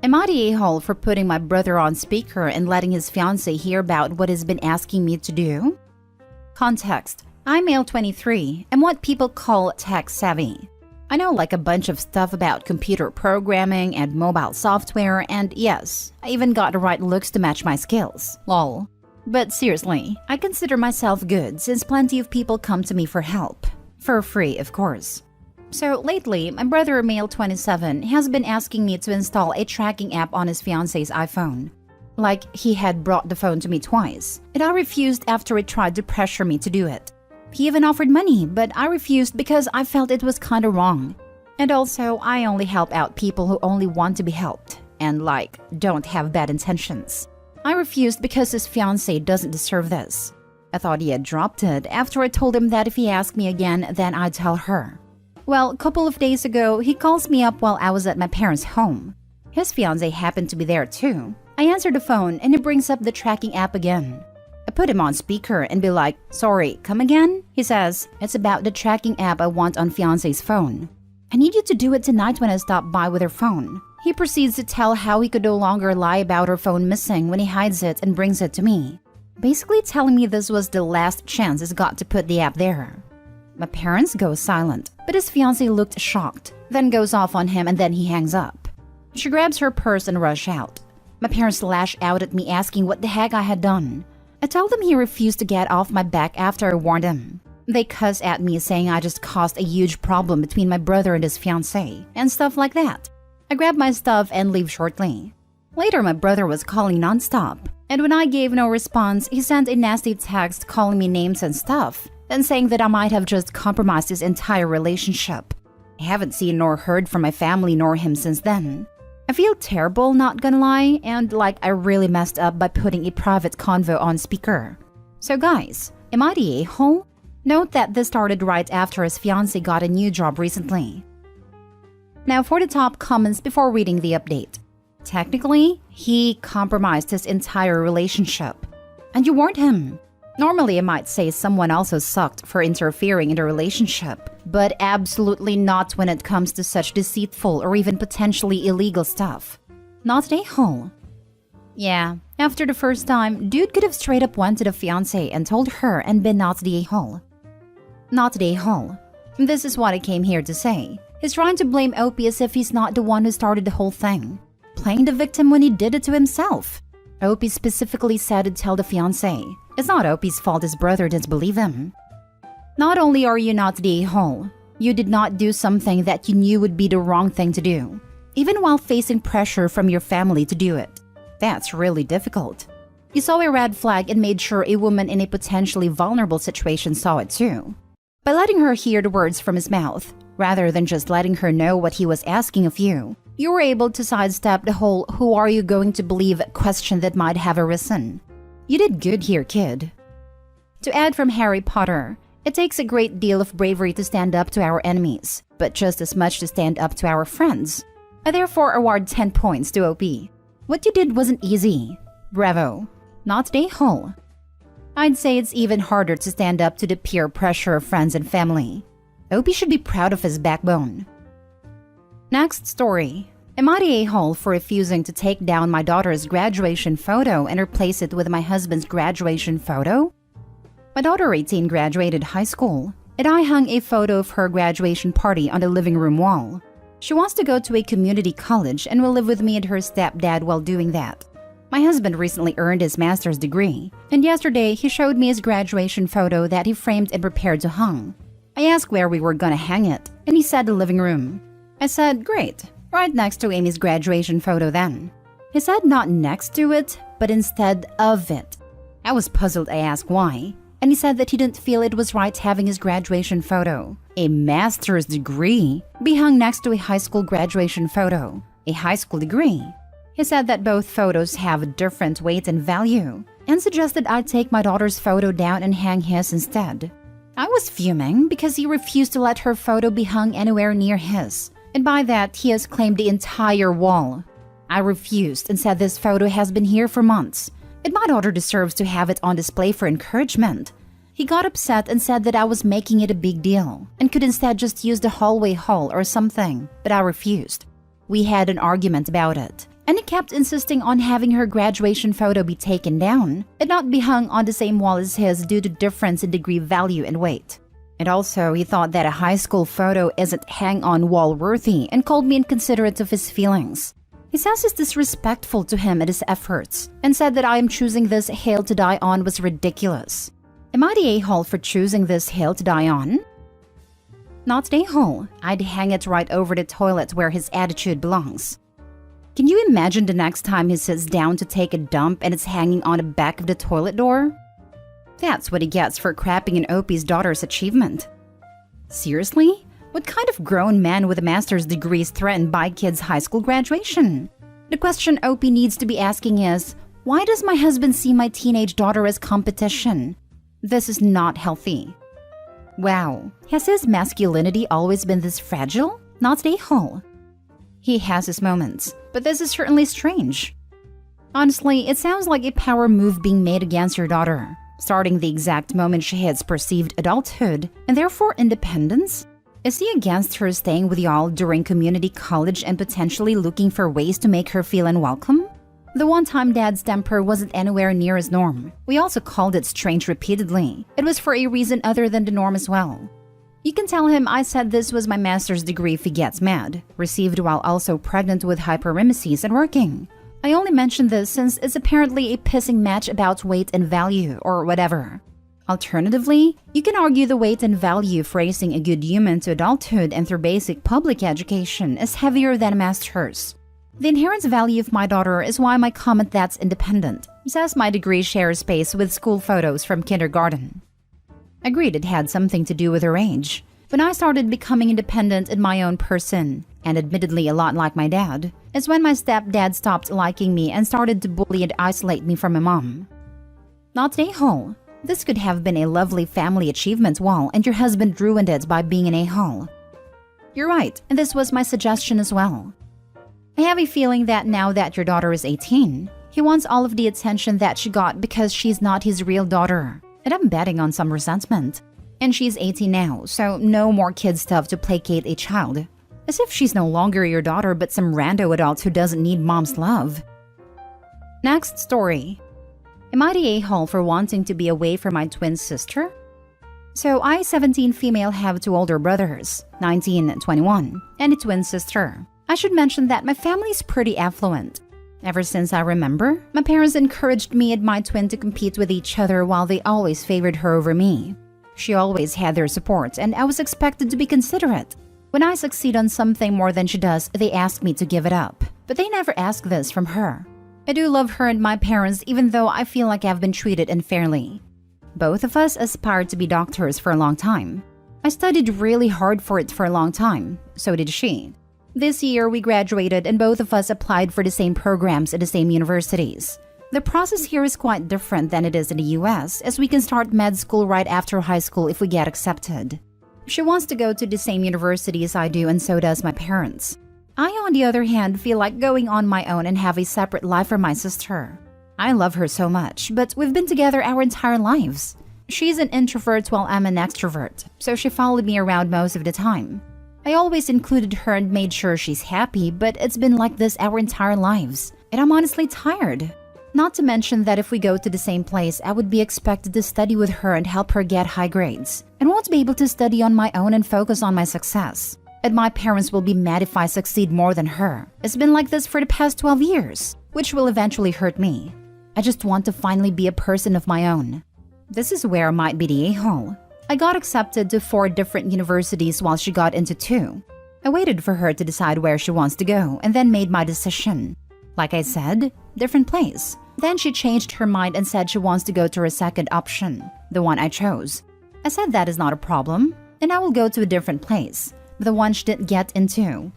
Am I the a-hole for putting my brother on speaker and letting his fiancée hear about what he's been asking me to do? Context: I'm male 23 and what people call tech savvy. I know like a bunch of stuff about computer programming and mobile software, and yes, I even got the right looks to match my skills. Lol. But seriously, I consider myself good since plenty of people come to me for help. For free, of course. So lately, my brother, male 27, has been asking me to install a tracking app on his fiancé's iPhone. Like, he had brought the phone to me twice, and I refused after it tried to pressure me to do it. He even offered money, but I refused because I felt it was kinda wrong. And also, I only help out people who only want to be helped, and like, don't have bad intentions. I refused because his fiancée doesn't deserve this. I thought he had dropped it after I told him that if he asked me again, then I'd tell her. Well, a couple of days ago, he calls me up while I was at my parents' home. His fiancée happened to be there too. I answered the phone and he brings up the tracking app again. I put him on speaker and be like, "Sorry, come again?" He says, "It's about the tracking app I want on fiancé's phone. I need you to do it tonight when I stop by with her phone." He proceeds to tell how he could no longer lie about her phone missing when he hides it and brings it to me. Basically telling me this was the last chance he's got to put the app there. My parents go silent, but his fiancée looked shocked, then goes off on him and then he hangs up. She grabs her purse and rushes out. My parents lash out at me asking what the heck I had done. I tell them he refused to get off my back after I warned him. They cuss at me saying I just caused a huge problem between my brother and his fiancée, and stuff like that. I grab my stuff and leave shortly. Later, my brother was calling nonstop, and when I gave no response, he sent a nasty text calling me names and stuff, then saying that I might have just compromised his entire relationship. I haven't seen nor heard from my family nor him since then. I feel terrible, not gonna lie, and like I really messed up by putting a private convo on speaker. So guys, am I the a-hole? Note that this started right after his fiancée got a new job recently. Now for the top comments before reading the update. Technically, he compromised his entire relationship. And you warned him. Normally, I might say someone also sucked for interfering in the relationship, but absolutely not when it comes to such deceitful or even potentially illegal stuff. Not an a-hole. Yeah, after the first time, dude could have straight up went to the fiancée and told her and been not the a-hole. Not the a-hole. This is what I came here to say. He's trying to blame Opie as if he's not the one who started the whole thing. Playing the victim when he did it to himself. Opie specifically said to tell the fiancé. It's not Opie's fault his brother didn't believe him. Not only are you not the a-hole, you did not do something that you knew would be the wrong thing to do, even while facing pressure from your family to do it. That's really difficult. You saw a red flag and made sure a woman in a potentially vulnerable situation saw it too. By letting her hear the words from his mouth, rather than just letting her know what he was asking of you, you were able to sidestep the whole "who are you going to believe" question that might have arisen. You did good here, kid. To add from Harry Potter, it takes a great deal of bravery to stand up to our enemies, but just as much to stand up to our friends. I therefore award 10 points to OP. What you did wasn't easy. Bravo. Not the a-hole. I'd say it's even harder to stand up to the peer pressure of friends and family. OP should be proud of his backbone. Next story. Am I the a-hole for refusing to take down my daughter's graduation photo and replace it with my husband's graduation photo? My daughter 18 graduated high school, and I hung a photo of her graduation party on the living room wall. She wants to go to a community college and will live with me and her stepdad while doing that. My husband recently earned his master's degree, and yesterday he showed me his graduation photo that he framed and prepared to hang. I asked where we were gonna hang it, and he said the living room. I said, great, right next to Amy's graduation photo then. He said not next to it, but instead of it. I was puzzled. I asked why, and he said that he didn't feel it was right having his graduation photo, a master's degree, be hung next to a high school graduation photo, a high school degree. He said that both photos have different weight and value, and suggested I take my daughter's photo down and hang his instead. I was fuming because he refused to let her photo be hung anywhere near his, and by that he has claimed the entire wall. I refused and said this photo has been here for months, and my daughter deserves to have it on display for encouragement. He got upset and said that I was making it a big deal, and could instead just use the hallway hall or something, but I refused. We had an argument about it, And he kept insisting on having her graduation photo be taken down and not be hung on the same wall as his due to difference in degree, value, and weight. And also, he thought that a high school photo isn't hang-on-wall worthy and called me inconsiderate of his feelings. He says it's disrespectful to him and his efforts and said that I am choosing this hill to die on was ridiculous. Am I the a-hole for choosing this hill to die on? Not the a-hole. I'd hang it right over the toilet where his attitude belongs. Can you imagine the next time he sits down to take a dump and it's hanging on the back of the toilet door? That's what he gets for crapping in OP's daughter's achievement. Seriously? What kind of grown man with a master's degree is threatened by kid's high school graduation? The question OP needs to be asking is, why does my husband see my teenage daughter as competition? This is not healthy. Wow, has his masculinity always been this fragile? Not the a-hole. He has his moments, but this is certainly strange. Honestly, it sounds like a power move being made against your daughter, starting the exact moment she hits perceived adulthood and therefore independence. Is he against her staying with y'all during community college and potentially looking for ways to make her feel unwelcome? The one-time dad's temper wasn't anywhere near his norm. We also called it strange repeatedly. It was for a reason other than the norm as well. You can tell him I said this was my master's degree if he gets mad, received while also pregnant with hyperemesis and working. I only mention this since it's apparently a pissing match about weight and value or whatever. Alternatively, you can argue the weight and value for raising a good human to adulthood and through basic public education is heavier than a master's. The inherent value of my daughter is why my comment that's independent, says my degree shares space with school photos from kindergarten. Agreed it had something to do with her age. When I started becoming independent in my own person, and admittedly a lot like my dad, is when my stepdad stopped liking me and started to bully and isolate me from my mom. Not an a-hole. This could have been a lovely family achievement wall and your husband ruined it by being an a-hole. You're right, and this was my suggestion as well. I have a feeling that now that your daughter is 18, he wants all of the attention that she got because she's not his real daughter. And I'm betting on some resentment. And she's 18 now, so no more kid stuff to placate a child. As if she's no longer your daughter but some rando adult who doesn't need mom's love. Next story. Am I the a-hole for wanting to be away from my twin sister? So I, 17 female, have two older brothers, 19 and 21, and a twin sister. I should mention that my family is pretty affluent. Ever since I remember, my parents encouraged me and my twin to compete with each other while they always favored her over me. She always had their support and I was expected to be considerate. When I succeed on something more than she does, they ask me to give it up. But they never ask this from her. I do love her and my parents even though I feel like I've been treated unfairly. Both of us aspired to be doctors for a long time. I studied really hard for it for a long time, so did she. This year, we graduated and both of us applied for the same programs at the same universities. The process here is quite different than it is in the US, as we can start med school right after high school if we get accepted. She wants to go to the same university as I do and so does my parents. I, on the other hand, feel like going on my own and have a separate life from my sister. I love her so much, but we've been together our entire lives. She's an introvert while I'm an extrovert, so she followed me around most of the time. I always included her and made sure she's happy, but it's been like this our entire lives, and I'm honestly tired. Not to mention that if we go to the same place, I would be expected to study with her and help her get high grades, and won't be able to study on my own and focus on my success. And my parents will be mad if I succeed more than her. It's been like this for the past 12 years, which will eventually hurt me. I just want to finally be a person of my own. This is where I might be the a-hole. I got accepted to 4 different universities while she got into 2. I waited for her to decide where she wants to go and then made my decision. Like I said, different place. Then she changed her mind and said she wants to go to her second option, the one I chose. I said that is not a problem, and I will go to a different place, the one she didn't get into.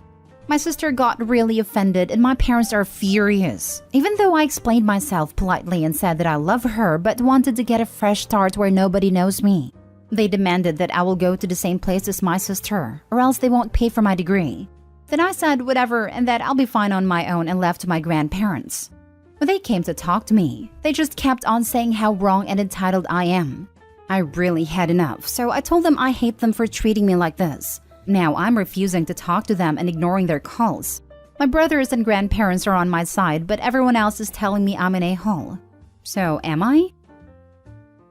My sister got really offended and my parents are furious, even though I explained myself politely and said that I love her but wanted to get a fresh start where nobody knows me. They demanded that I will go to the same place as my sister, or else they won't pay for my degree. Then I said whatever and that I'll be fine on my own and left to my grandparents. When they came to talk to me, they just kept on saying how wrong and entitled I am. I really had enough, so I told them I hate them for treating me like this. Now I'm refusing to talk to them and ignoring their calls. My brothers and grandparents are on my side, but everyone else is telling me I'm an a-hole. So am I?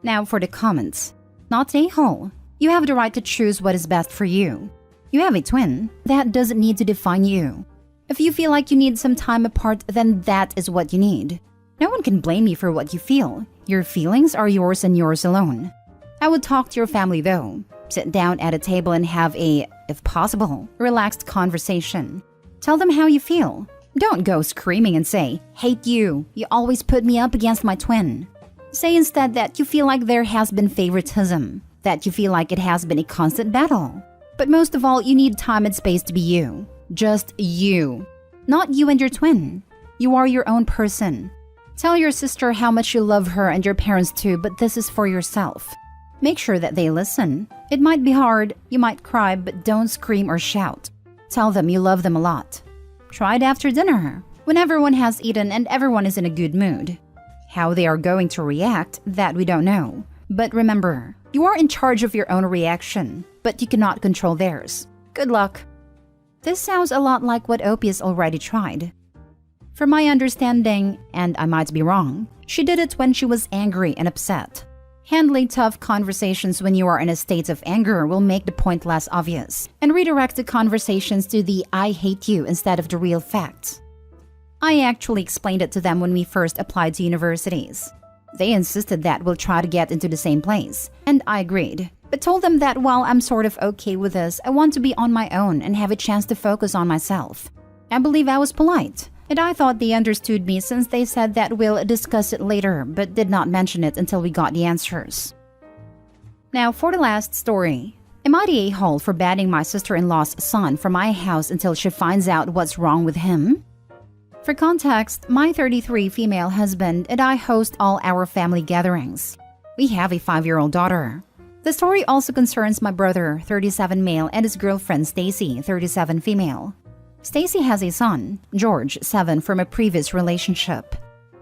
Now for the comments. Not a-hole. You have the right to choose what is best for you. You have a twin. That doesn't need to define you. If you feel like you need some time apart, then that is what you need. No one can blame you for what you feel. Your feelings are yours and yours alone. I would talk to your family though. Sit down at a table and have a, if possible, relaxed conversation. Tell them how you feel. Don't go screaming and say, "Hate you. You always put me up against my twin." Say instead that you feel like there has been favoritism, that you feel like it has been a constant battle. But most of all, you need time and space to be you. Just you. Not you and your twin. You are your own person. Tell your sister how much you love her and your parents too, but this is for yourself. Make sure that they listen. It might be hard, you might cry, but don't scream or shout. Tell them you love them a lot. Try it after dinner, when everyone has eaten and everyone is in a good mood. How they are going to react, that we don't know. But remember, you are in charge of your own reaction, but you cannot control theirs. Good luck. This sounds a lot like what Opie has already tried. From my understanding, and I might be wrong, she did it when she was angry and upset. Handling tough conversations when you are in a state of anger will make the point less obvious and redirect the conversations to the "I hate you" instead of the real facts. I actually explained it to them when we first applied to universities. They insisted that we'll try to get into the same place, and I agreed, but told them that while I'm sort of okay with this, I want to be on my own and have a chance to focus on myself. I believe I was polite. And I thought they understood me since they said that we'll discuss it later, but did not mention it until we got the answers. Now for the last story. Am I the a-hole for banning my sister-in-law's son from my house until she finds out what's wrong with him? For context, my 33 female husband and I host all our family gatherings. We have a 5-year-old daughter. The story also concerns my brother, 37 male, and his girlfriend Stacy, 37 female. Stacy has a son, George, 7, from a previous relationship.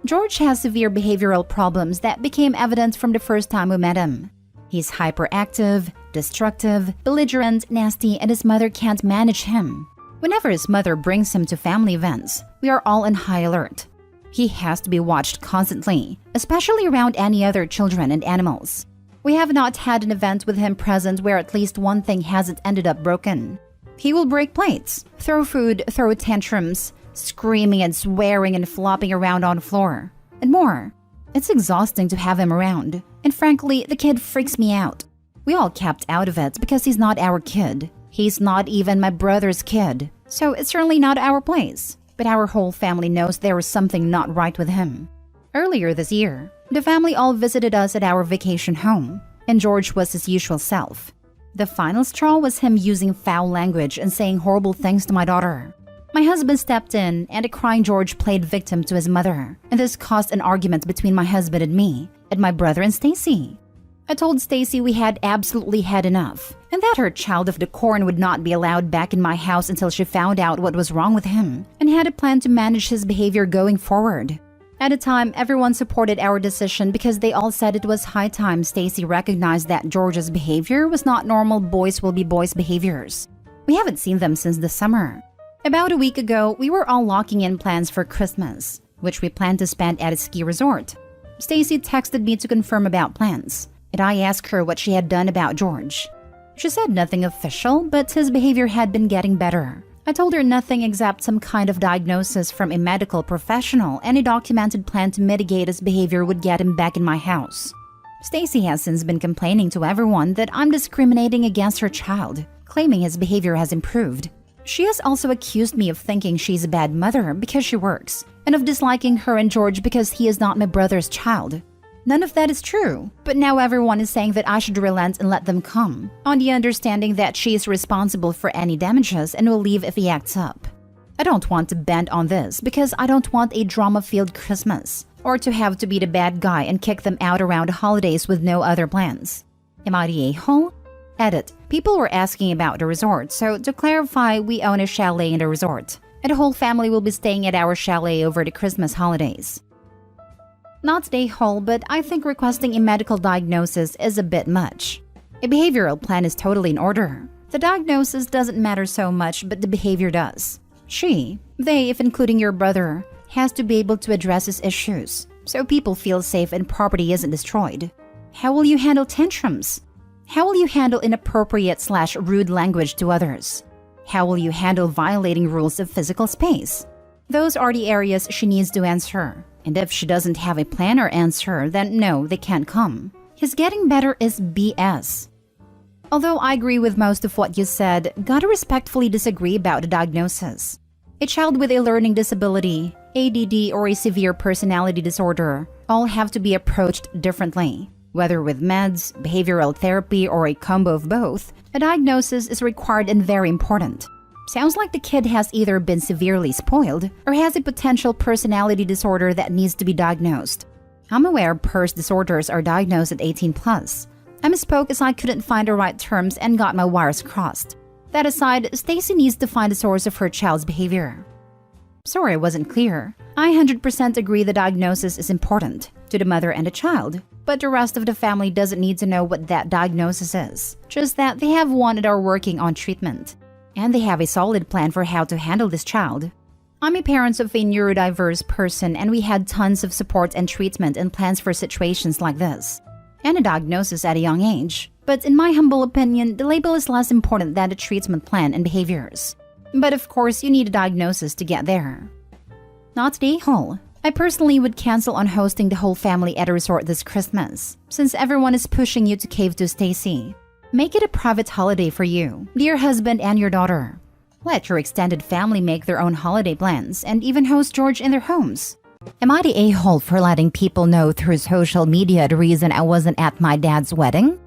George has severe behavioral problems that became evident from the first time we met him. He's hyperactive, destructive, belligerent, nasty, and his mother can't manage him. Whenever his mother brings him to family events, we are all on high alert. He has to be watched constantly, especially around any other children and animals. We have not had an event with him present where at least one thing hasn't ended up broken. He will break plates, throw food, throw tantrums, screaming and swearing and flopping around on the floor, and more. It's exhausting to have him around, and frankly, the kid freaks me out. We all kept out of it because he's not our kid. He's not even my brother's kid, so it's certainly not our place. But our whole family knows there is something not right with him. Earlier this year, the family all visited us at our vacation home, and George was his usual self. The final straw was him using foul language and saying horrible things to my daughter. My husband stepped in, and a crying George played victim to his mother, and this caused an argument between my husband and me, and my brother and Stacy. I told Stacy we had absolutely had enough, and that her child of the corn would not be allowed back in my house until she found out what was wrong with him, and had a plan to manage his behavior going forward. At the time, everyone supported our decision because they all said it was high time Stacy recognized that George's behavior was not normal boys will be boys behaviors. We haven't seen them since the summer. About a week ago, we were all locking in plans for Christmas, which we planned to spend at a ski resort. Stacy texted me to confirm about plans, and I asked her what she had done about George. She said nothing official, but his behavior had been getting better. I told her nothing except some kind of diagnosis from a medical professional and a documented plan to mitigate his behavior would get him back in my house. Stacy has since been complaining to everyone that I'm discriminating against her child, claiming his behavior has improved. She has also accused me of thinking she's a bad mother because she works, and of disliking her and George because he is not my brother's child. None of that is true, but now everyone is saying that I should relent and let them come, on the understanding that she is responsible for any damages and will leave if he acts up. I don't want to bend on this because I don't want a drama-filled Christmas, or to have to be the bad guy and kick them out around the holidays with no other plans. Am I the a-hole? Edit. People were asking about the resort, so to clarify, we own a chalet in the resort, and the whole family will be staying at our chalet over the Christmas holidays. Not the a-hole, but I think requesting a medical diagnosis is a bit much. A behavioral plan is totally in order. The diagnosis doesn't matter so much, but the behavior does. They, if including your brother, has to be able to address his issues so people feel safe and property isn't destroyed. How will you handle tantrums? How will you handle inappropriate/rude language to others? How will you handle violating rules of physical space? Those are the areas she needs to answer. And if she doesn't have a plan or answer, then no, they can't come. His getting better is BS. Although I agree with most of what you said, gotta respectfully disagree about the diagnosis. A child with a learning disability, ADD, or a severe personality disorder all have to be approached differently. Whether with meds, behavioral therapy, or a combo of both, a diagnosis is required and very important. Sounds like the kid has either been severely spoiled or has a potential personality disorder that needs to be diagnosed. I'm aware PERS disorders are diagnosed at 18 plus. I misspoke as I couldn't find the right terms and got my wires crossed. That aside, Stacy needs to find the source of her child's behavior. Sorry I wasn't clear. I 100% agree the diagnosis is important to the mother and the child, but the rest of the family doesn't need to know what that diagnosis is, just that they have one and are working on treatment. And they have a solid plan for how to handle this child. I'm a parent of a neurodiverse person and we had tons of support and treatment and plans for situations like this. And a diagnosis at a young age. But in my humble opinion, the label is less important than the treatment plan and behaviors. But of course, you need a diagnosis to get there. Not the a-hole. I personally would cancel on hosting the whole family at a resort this Christmas, since everyone is pushing you to cave to Stacy. Make it a private holiday for you, dear husband and your daughter. Let your extended family make their own holiday plans and even host George in their homes. Am I the a-hole for letting people know through social media the reason I wasn't at my dad's wedding?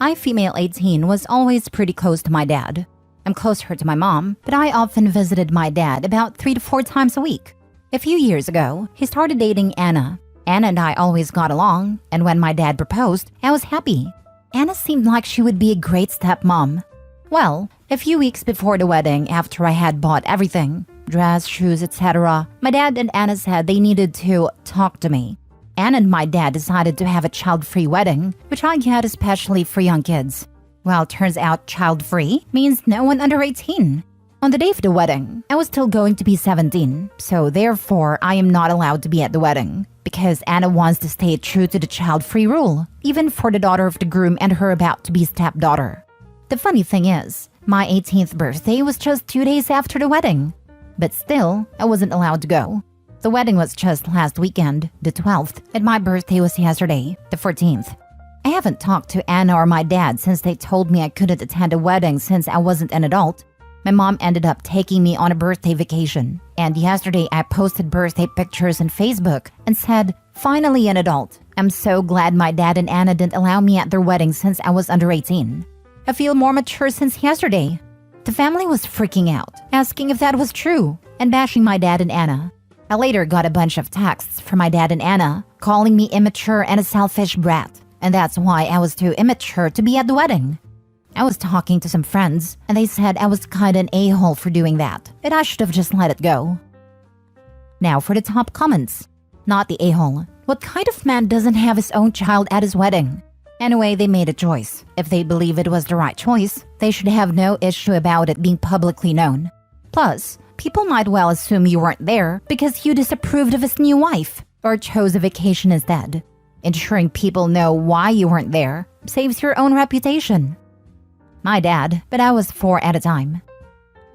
I, female 18, was always pretty close to my dad. I'm closer to my mom, but I often visited my dad about 3 to 4 times a week. A few years ago, he started dating Anna. Anna and I always got along, and when my dad proposed, I was happy. Anna seemed like she would be a great stepmom. Well, a few weeks before the wedding, after I had bought everything, dress, shoes, etc., my dad and Anna said they needed to talk to me. Anna and my dad decided to have a child-free wedding, which I get especially for young kids. Well, turns out child-free means no one under 18. On the day of the wedding, I was still going to be 17, so therefore I am not allowed to be at the wedding, because Anna wants to stay true to the child-free rule, even for the daughter of the groom and her about-to-be stepdaughter. The funny thing is, my 18th birthday was just 2 days after the wedding. But still, I wasn't allowed to go. The wedding was just last weekend, the 12th, and my birthday was yesterday, the 14th. I haven't talked to Anna or my dad since they told me I couldn't attend a wedding since I wasn't an adult. My mom ended up taking me on a birthday vacation, and yesterday I posted birthday pictures on Facebook and said, "Finally an adult. I'm so glad my dad and Anna didn't allow me at their wedding since I was under 18. I feel more mature since yesterday." The family was freaking out, asking if that was true, and bashing my dad and Anna. I later got a bunch of texts from my dad and Anna, calling me immature and a selfish brat, and that's why I was too immature to be at the wedding. I was talking to some friends, and they said I was kinda an a-hole for doing that, and I should have just let it go. Now for the top comments. Not the a-hole. What kind of man doesn't have his own child at his wedding? Anyway, they made a choice. If they believe it was the right choice, they should have no issue about it being publicly known. Plus, people might well assume you weren't there because you disapproved of his new wife or chose a vacation instead. Ensuring people know why you weren't there saves your own reputation. My dad, but I was 4 at a time.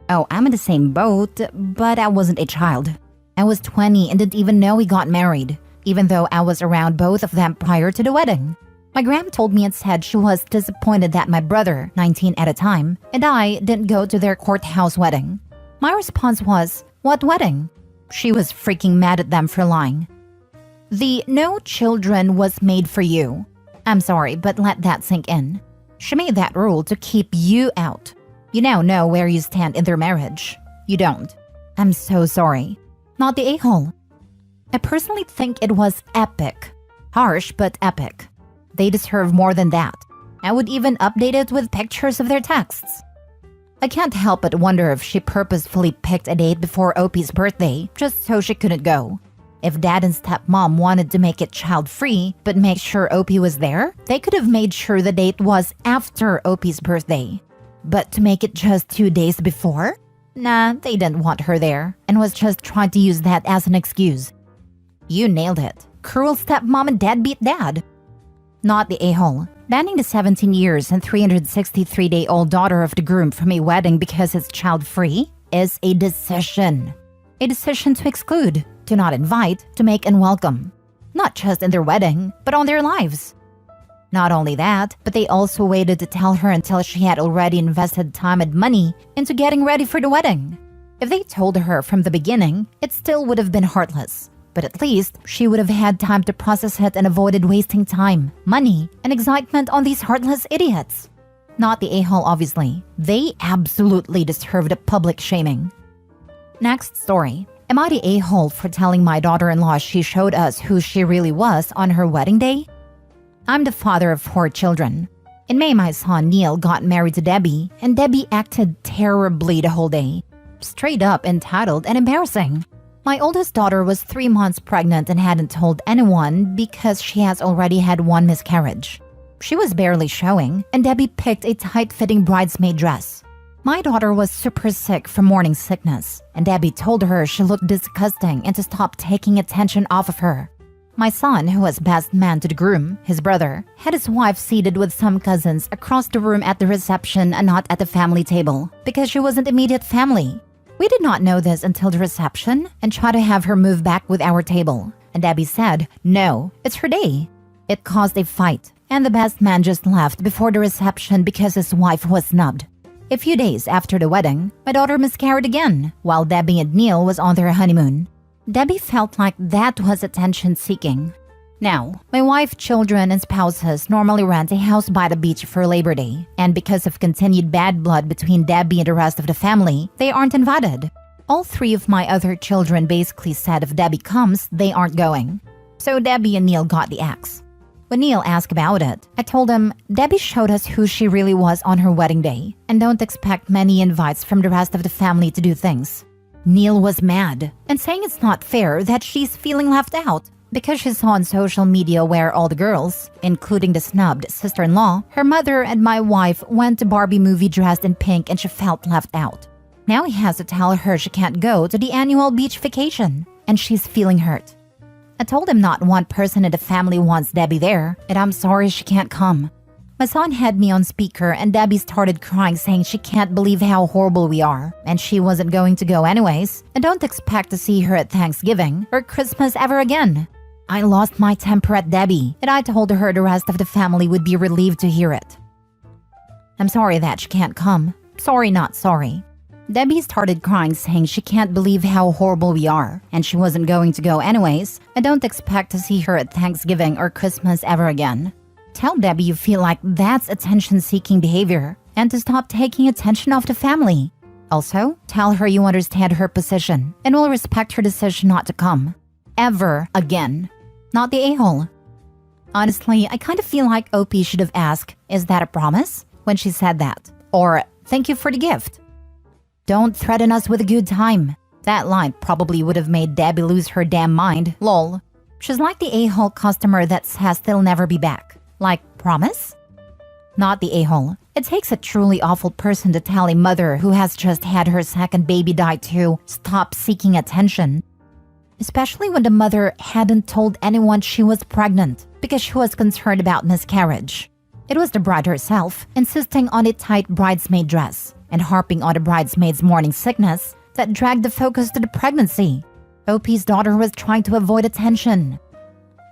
Oh, I'm in the same boat, but I wasn't a child. I was 20 and didn't even know we got married, even though I was around both of them prior to the wedding. My gram told me and said she was disappointed that my brother, 19 at a time, and I didn't go to their courthouse wedding. My response was, "What wedding?" She was freaking mad at them for lying. The no children was made for you. I'm sorry, but let that sink in. She made that rule to keep you out. You now know where you stand in their marriage. You don't. I'm so sorry. Not the a-hole. I personally think it was epic. Harsh, but epic. They deserve more than that. I would even update it with pictures of their texts. I can't help but wonder if she purposefully picked a date before Opie's birthday just so she couldn't go. If dad and stepmom wanted to make it child-free but make sure Opie was there, they could have made sure the date was after Opie's birthday. But to make it just 2 days before? Nah, they didn't want her there and was just trying to use that as an excuse. You nailed it. Cruel stepmom and deadbeat dad. Not the a-hole. Banning the 17 years and 363-day-old daughter of the groom from a wedding because it's child-free is a decision. A decision to exclude, to not invite, to make unwelcome. Not just in their wedding, but on their lives. Not only that, but they also waited to tell her until she had already invested time and money into getting ready for the wedding. If they told her from the beginning, it still would have been heartless. But at least, she would have had time to process it and avoided wasting time, money, and excitement on these heartless idiots. Not the a-hole, obviously. They absolutely deserved a public shaming. Next story. Am I the a-hole for telling my daughter-in-law she showed us who she really was on her wedding day? I'm the father of 4 children. In May, my son Neil got married to Debbie, and Debbie acted terribly the whole day. Straight up entitled and embarrassing. My oldest daughter was 3 months pregnant and hadn't told anyone because she has already had 1 miscarriage. She was barely showing, and Debbie picked a tight-fitting bridesmaid dress. My daughter was super sick from morning sickness, and Debbie told her she looked disgusting and to stop taking attention off of her. My son, who was best man to the groom, his brother, had his wife seated with some cousins across the room at the reception and not at the family table because she wasn't immediate family. We did not know this until the reception and tried to have her move back with our table. And Debbie said, no, it's her day. It caused a fight, and the best man just left before the reception because his wife was snubbed. A few days after the wedding, my daughter miscarried again, while Debbie and Neil was on their honeymoon. Debbie felt like that was attention-seeking. Now, my wife, children, and spouses normally rent a house by the beach for Labor Day, and because of continued bad blood between Debbie and the rest of the family, they aren't invited. All 3 of my other children basically said if Debbie comes, they aren't going. So Debbie and Neil got the axe. When Neil asked about it, I told him, Debbie showed us who she really was on her wedding day, and don't expect many invites from the rest of the family to do things. Neil was mad, and saying it's not fair that she's feeling left out, because she saw on social media where all the girls, including the snubbed sister-in-law, her mother, and my wife went to Barbie movie dressed in pink and she felt left out. Now he has to tell her she can't go to the annual beach vacation, and she's feeling hurt. I told him not one person in the family wants Debbie there, and I'm sorry she can't come. My son had me on speaker and Debbie started crying saying she can't believe how horrible we are, and she wasn't going to go anyways, and don't expect to see her at Thanksgiving or Christmas ever again. I lost my temper at Debbie, and I told her the rest of the family would be relieved to hear it. I'm sorry that she can't come. Sorry, not sorry. Debbie started crying saying she can't believe how horrible we are, and she wasn't going to go anyways, and don't expect to see her at Thanksgiving or Christmas ever again. Tell Debbie you feel like that's attention-seeking behavior, and to stop taking attention off the family. Also, tell her you understand her position, and will respect her decision not to come. Ever again. Not the a-hole. Honestly, I kind of feel like OP should have asked, is that a promise? When she said that. Or, thank you for the gift. Don't threaten us with a good time. That line probably would have made Debbie lose her damn mind, lol. She's like the a-hole customer that says they'll never be back. Like, promise? Not the a-hole. It takes a truly awful person to tell a mother who has just had her second baby die to stop seeking attention. Especially when the mother hadn't told anyone she was pregnant because she was concerned about miscarriage. It was the bride herself insisting on a tight bridesmaid dress and harping on the bridesmaid's morning sickness that dragged the focus to the pregnancy. OP's daughter was trying to avoid attention.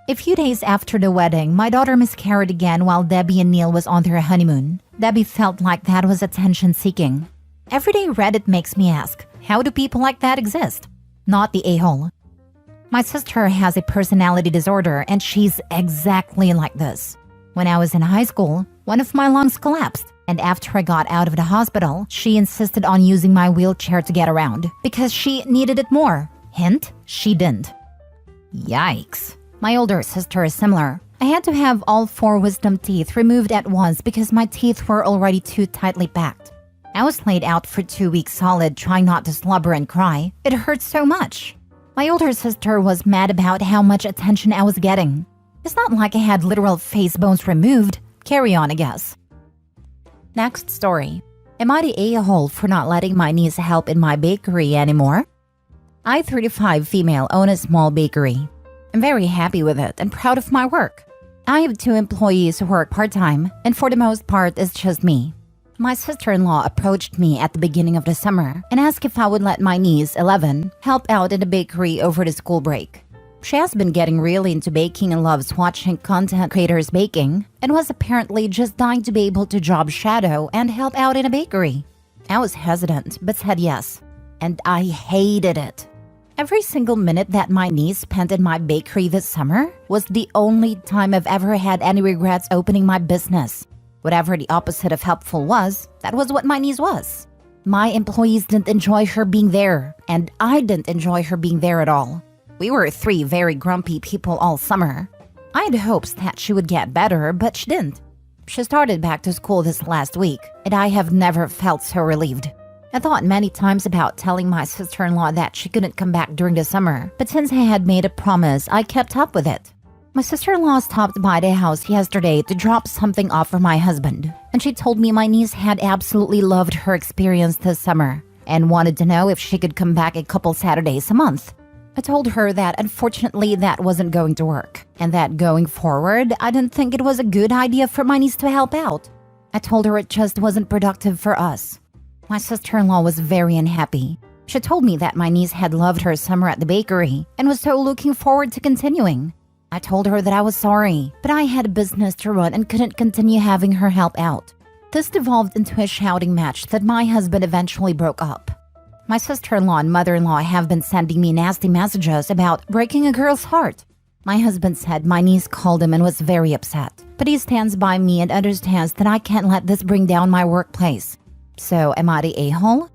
A few days after the wedding, my daughter miscarried again while Debbie and Neil was on their honeymoon. Debbie felt like that was attention-seeking. Everyday Reddit makes me ask, how do people like that exist? Not the a-hole. My sister has a personality disorder and she's exactly like this. When I was in high school, one of my lungs collapsed, and after I got out of the hospital, she insisted on using my wheelchair to get around because she needed it more. Hint, she didn't. Yikes. My older sister is similar. I had to have all 4 wisdom teeth removed at once because my teeth were already too tightly packed. I was laid out for 2 weeks solid trying not to slobber and cry. It hurt so much. My older sister was mad about how much attention I was getting. It's not like I had literal face bones removed. Carry on, I guess. Next story. Am I the a-hole for not letting my niece help in my bakery anymore? I, 35 female, own a small bakery. I'm very happy with it and proud of my work. I have 2 employees who work part-time, and for the most part, it's just me. My sister-in-law approached me at the beginning of the summer and asked if I would let my niece, 11, help out in the bakery over the school break. She has been getting really into baking and loves watching content creators baking, and was apparently just dying to be able to job shadow and help out in a bakery. I was hesitant, but said yes. And I hated it. Every single minute that my niece spent in my bakery this summer was the only time I've ever had any regrets opening my business. Whatever the opposite of helpful was, that was what my niece was. My employees didn't enjoy her being there, and I didn't enjoy her being there at all. We were 3 very grumpy people all summer. I had hopes that she would get better, but she didn't. She started back to school this last week, and I have never felt so relieved. I thought many times about telling my sister-in-law that she couldn't come back during the summer, but since I had made a promise, I kept up with it. My sister-in-law stopped by the house yesterday to drop something off for my husband, and she told me my niece had absolutely loved her experience this summer and wanted to know if she could come back a couple Saturdays a month. I told her that unfortunately that wasn't going to work, and that going forward, I didn't think it was a good idea for my niece to help out. I told her it just wasn't productive for us. My sister-in-law was very unhappy. She told me that my niece had loved her summer at the bakery and was so looking forward to continuing. I told her that I was sorry, but I had a business to run and couldn't continue having her help out. This devolved into a shouting match that my husband eventually broke up. My sister-in-law and mother-in-law have been sending me nasty messages about breaking a girl's heart. My husband said my niece called him and was very upset, but he stands by me and understands that I can't let this bring down my workplace. So, am I the a-hole?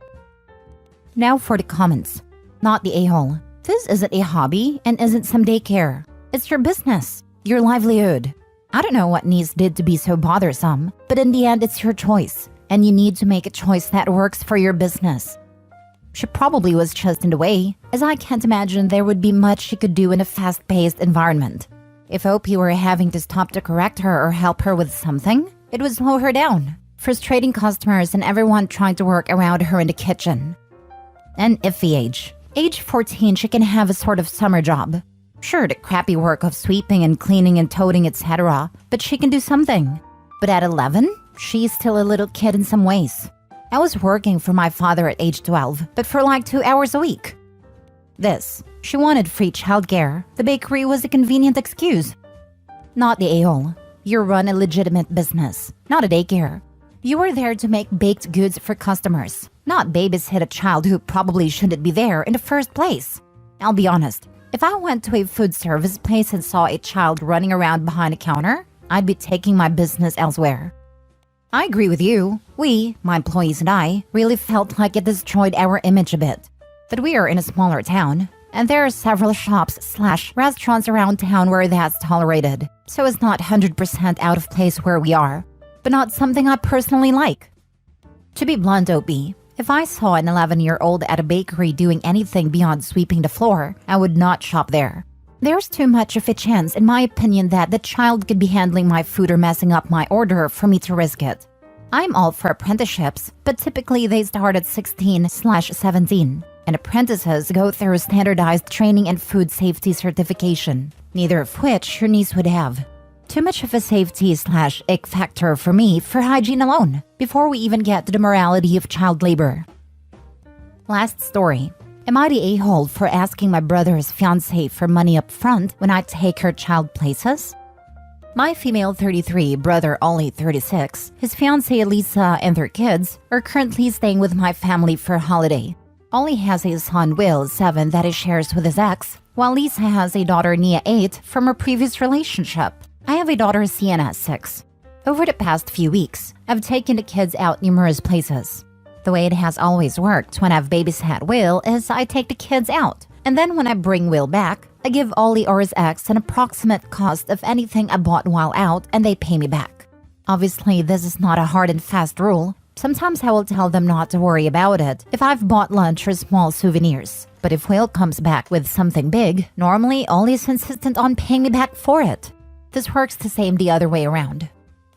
Now for the comments. Not the a-hole. This isn't a hobby and isn't some daycare. It's your business, your livelihood. I don't know what niece did to be so bothersome, but in the end, it's your choice, and you need to make a choice that works for your business. She probably was just in the way, as I can't imagine there would be much she could do in a fast-paced environment. If OP were having to stop to correct her or help her with something, it would slow her down, frustrating customers and everyone trying to work around her in the kitchen. An iffy age. Age 14, she can have a sort of summer job. Sure, the crappy work of sweeping and cleaning and toting, etc., but she can do something. But at 11, she's still a little kid in some ways. I was working for my father at age 12, but for like 2 hours a week. She wanted free childcare. The bakery was a convenient excuse. Not the a-hole. You run a legitimate business, not a daycare. You are there to make baked goods for customers, not babysit a child who probably shouldn't be there in the first place. I'll be honest, if I went to a food service place and saw a child running around behind a counter, I'd be taking my business elsewhere. I agree with you. We, my employees and I, really felt like it destroyed our image a bit. That we are in a smaller town, and there are several shops/restaurants around town where that's tolerated, so it's not 100% out of place where we are, but not something I personally like. To be blunt, OP, if I saw an 11-year-old at a bakery doing anything beyond sweeping the floor, I would not shop there. There's too much of a chance, in my opinion, that the child could be handling my food or messing up my order for me to risk it. I'm all for apprenticeships, but typically they start at 16/17, and apprentices go through standardized training and food safety certification, neither of which your niece would have. Too much of a safety/ick factor for me for hygiene alone, before we even get to the morality of child labor. Last story. Am I the a-hole for asking my brother's fiancée for money up front when I take her child places? My female 33, brother Ollie 36, his fiancée Lisa and their kids are currently staying with my family for a holiday. Ollie has a son Will, 7, that he shares with his ex, while Lisa has a daughter Nia, 8, from her previous relationship. I have a daughter Sienna, 6. Over the past few weeks, I've taken the kids out numerous places. The way it has always worked when I've babysat Will is I take the kids out, and then when I bring Will back, I give Ollie or his ex an approximate cost of anything I bought while out and they pay me back. Obviously, this is not a hard and fast rule. Sometimes I will tell them not to worry about it if I've bought lunch or small souvenirs. But if Will comes back with something big, normally Ollie is insistent on paying me back for it. This works the same the other way around.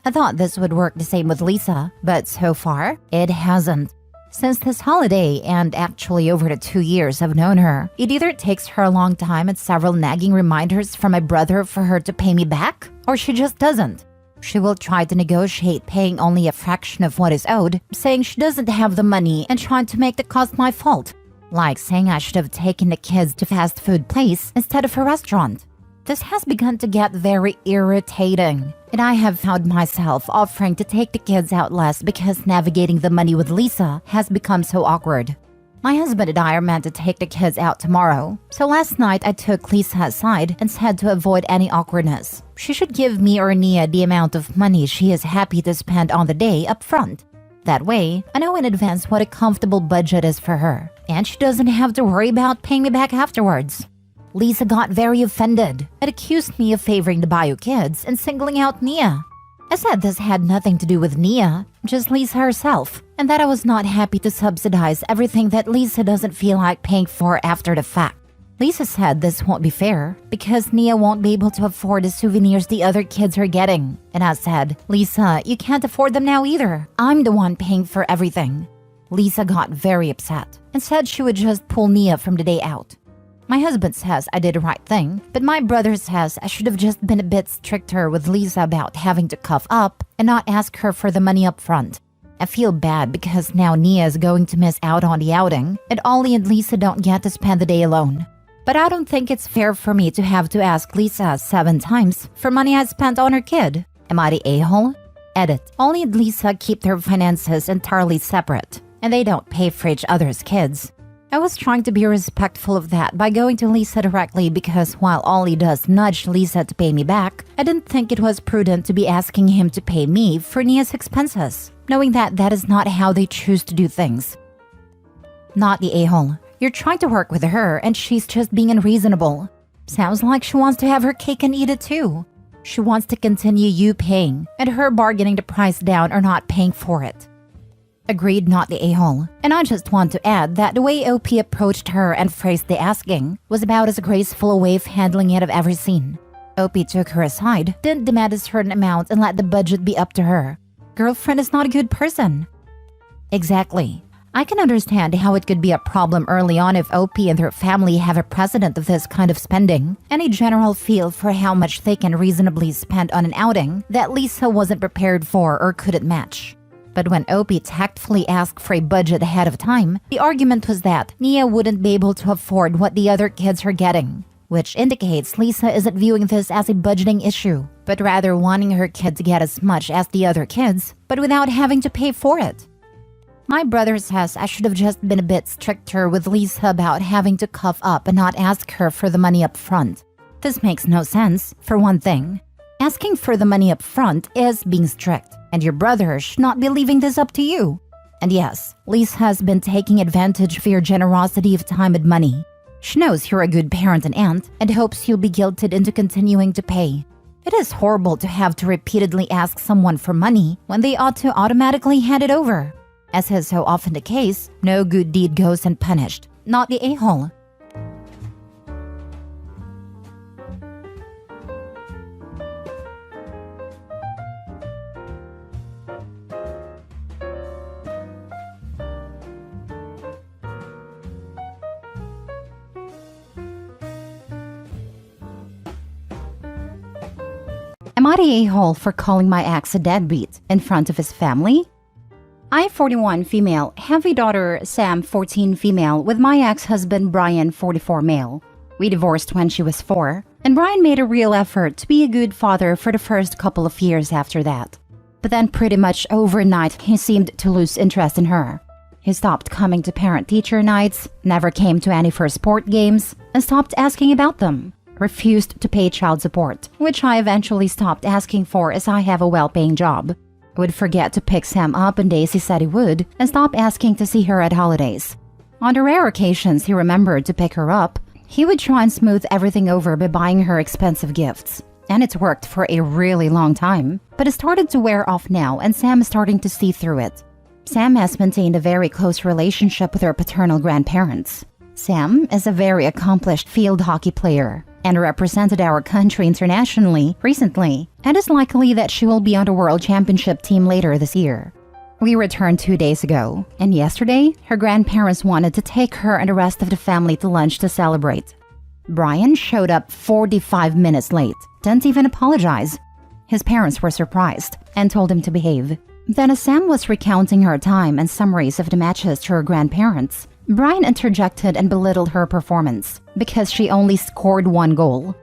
I thought this would work the same with Lisa, but so far, it hasn't. Since this holiday, and actually over the 2 years I've known her, it either takes her a long time and several nagging reminders from my brother for her to pay me back, or she just doesn't. She will try to negotiate paying only a fraction of what is owed, saying she doesn't have the money and trying to make the cost my fault. Like saying I should have taken the kids to fast food place instead of a restaurant. This has begun to get very irritating, and I have found myself offering to take the kids out less because navigating the money with Lisa has become so awkward. My husband and I are meant to take the kids out tomorrow, so last night I took Lisa aside and said to avoid any awkwardness, she should give me or Nia the amount of money she is happy to spend on the day up front. That way, I know in advance what a comfortable budget is for her, and she doesn't have to worry about paying me back afterwards. Lisa got very offended and accused me of favoring the bio kids and singling out Nia. I said this had nothing to do with Nia, just Lisa herself, and that I was not happy to subsidize everything that Lisa doesn't feel like paying for after the fact. Lisa said this won't be fair because Nia won't be able to afford the souvenirs the other kids are getting. And I said, Lisa, you can't afford them now either. I'm the one paying for everything. Lisa got very upset and said she would just pull Nia from the day out. My husband says I did the right thing, but my brother says I should have just been a bit stricter with Lisa about having to cough up and not ask her for the money up front. I feel bad because now Nia is going to miss out on the outing, and Ollie and Lisa don't get to spend the day alone. But I don't think it's fair for me to have to ask Lisa 7 times for money I spent on her kid. Am I the a-hole? Edit. Ollie and Lisa keep their finances entirely separate, and they don't pay for each other's kids. I was trying to be respectful of that by going to Lisa directly because while Ollie does nudge Lisa to pay me back, I didn't think it was prudent to be asking him to pay me for Nia's expenses, knowing that that is not how they choose to do things. Not the a-hole. You're trying to work with her and she's just being unreasonable. Sounds like she wants to have her cake and eat it too. She wants to continue you paying and her bargaining the price down or not paying for it. Agreed, not the a-hole. And I just want to add that the way OP approached her and phrased the asking was about as graceful a way of handling it I've ever seen. OP took her aside, didn't demand a certain amount and let the budget be up to her. Girlfriend is not a good person. Exactly. I can understand how it could be a problem early on if OP and her family have a precedent of this kind of spending, and a general feel for how much they can reasonably spend on an outing that Lisa wasn't prepared for or couldn't match. But when OP tactfully asked for a budget ahead of time, the argument was that Nia wouldn't be able to afford what the other kids are getting, which indicates Lisa isn't viewing this as a budgeting issue, but rather wanting her kid to get as much as the other kids, but without having to pay for it. My brother says I should have just been a bit stricter with Lisa about having to cough up and not ask her for the money up front. This makes no sense, for one thing. Asking for the money up front is being strict, and your brother should not be leaving this up to you. And yes, Lisa has been taking advantage of your generosity of time and money. She knows you're a good parent and aunt, and hopes you'll be guilted into continuing to pay. It is horrible to have to repeatedly ask someone for money when they ought to automatically hand it over. As is so often the case, no good deed goes unpunished, not the a-hole. Am I the a-hole for calling my ex a deadbeat in front of his family? I, 41 female, have a daughter, Sam, 14 female, with my ex-husband, Brian, 44 male. We divorced when she was 4, and Brian made a real effort to be a good father for the first couple of years after that. But then pretty much overnight, he seemed to lose interest in her. He stopped coming to parent-teacher nights, never came to any of her sport games, and stopped asking about them. Refused to pay child support, which I eventually stopped asking for as I have a well-paying job. I would forget to pick Sam up on days he said he would, and stop asking to see her at holidays. On the rare occasions he remembered to pick her up, he would try and smooth everything over by buying her expensive gifts. And it's worked for a really long time, but it started to wear off now and Sam is starting to see through it. Sam has maintained a very close relationship with her paternal grandparents. Sam is a very accomplished field hockey player. and represented our country internationally recently, and it's likely that she will be on the World Championship team later this year. We returned 2 days ago, and yesterday, her grandparents wanted to take her and the rest of the family to lunch to celebrate. Brian showed up 45 minutes late, didn't even apologize. His parents were surprised and told him to behave. Then as Sam was recounting her time and summaries of the matches to her grandparents, Brian interjected and belittled her performance because she only scored 1 goal.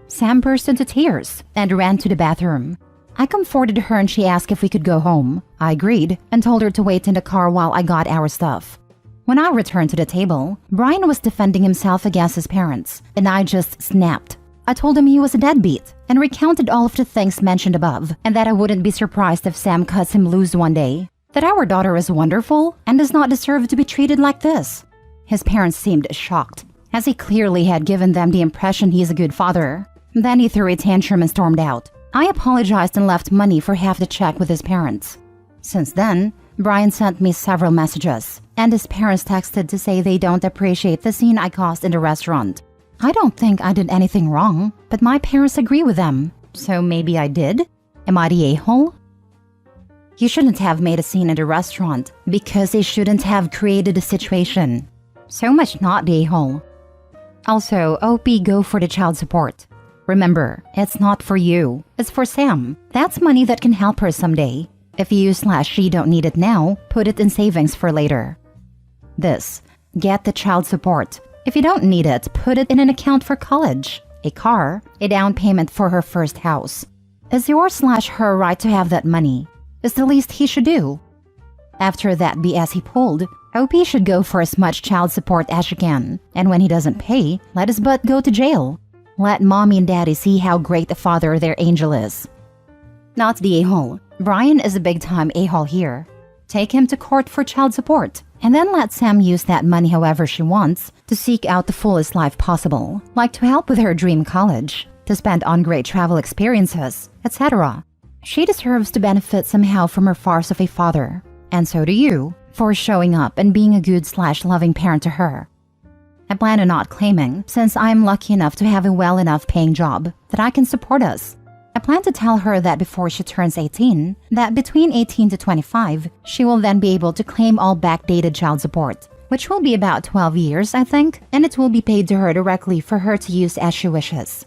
Sam burst into tears and ran to the bathroom. I comforted her and she asked if we could go home. I agreed and told her to wait in the car while I got our stuff. When I returned to the table, Brian was defending himself against his parents, and I just snapped. I told him he was a deadbeat and recounted all of the things mentioned above, and that I wouldn't be surprised if Sam cuts him loose one day. That our daughter is wonderful and does not deserve to be treated like this. His parents seemed shocked, as he clearly had given them the impression he is a good father. Then he threw a tantrum and stormed out. I apologized and left money for half the check with his parents. Since then, Brian sent me several messages, and his parents texted to say they don't appreciate the scene I caused in the restaurant. I don't think I did anything wrong, but my parents agree with them. So maybe I did? Am I the a-hole? You shouldn't have made a scene in the restaurant because they shouldn't have created a situation. So much not the a-hole. Also, OP, go for the child support. Remember, it's not for you, it's for Sam. That's money that can help her someday. If you/she don't need it now, put it in savings for later. This, get the child support. If you don't need it, put it in an account for college, a car, a down payment for her first house. It's your/her right to have that money. It's the least he should do. After that BS he pulled, OP should go for as much child support as she can. And when he doesn't pay, let his butt go to jail. Let mommy and daddy see how great a father their angel is. Not the a-hole. Brian is a big-time a-hole here. Take him to court for child support, and then let Sam use that money however she wants to seek out the fullest life possible, like to help with her dream college, to spend on great travel experiences, etc. She deserves to benefit somehow from her farce of a father, and so do you, for showing up and being a good/loving parent to her. I plan on not claiming, since I'm lucky enough to have a well enough paying job that I can support us. I plan to tell her that before she turns 18, that between 18 to 25, she will then be able to claim all backdated child support, which will be about 12 years, I think, and it will be paid to her directly for her to use as she wishes.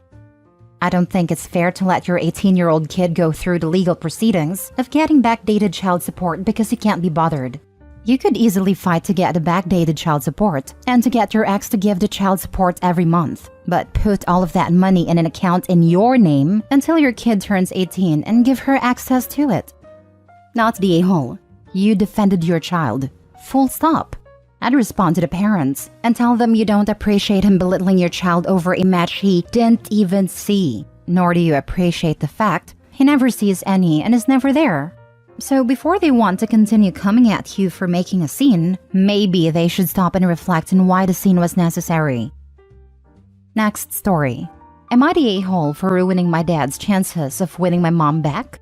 I don't think it's fair to let your 18-year-old kid go through the legal proceedings of getting backdated child support because he can't be bothered. You could easily fight to get the backdated child support and to get your ex to give the child support every month, but put all of that money in an account in your name until your kid turns 18 and give her access to it. Not the a-hole. You defended your child. Full stop. I'd respond to the parents and tell them you don't appreciate him belittling your child over a match he didn't even see, nor do you appreciate the fact he never sees any and is never there. So before they want to continue coming at you for making a scene, maybe they should stop and reflect on why the scene was necessary. Next story. Am I the a-hole for ruining my dad's chances of winning my mom back?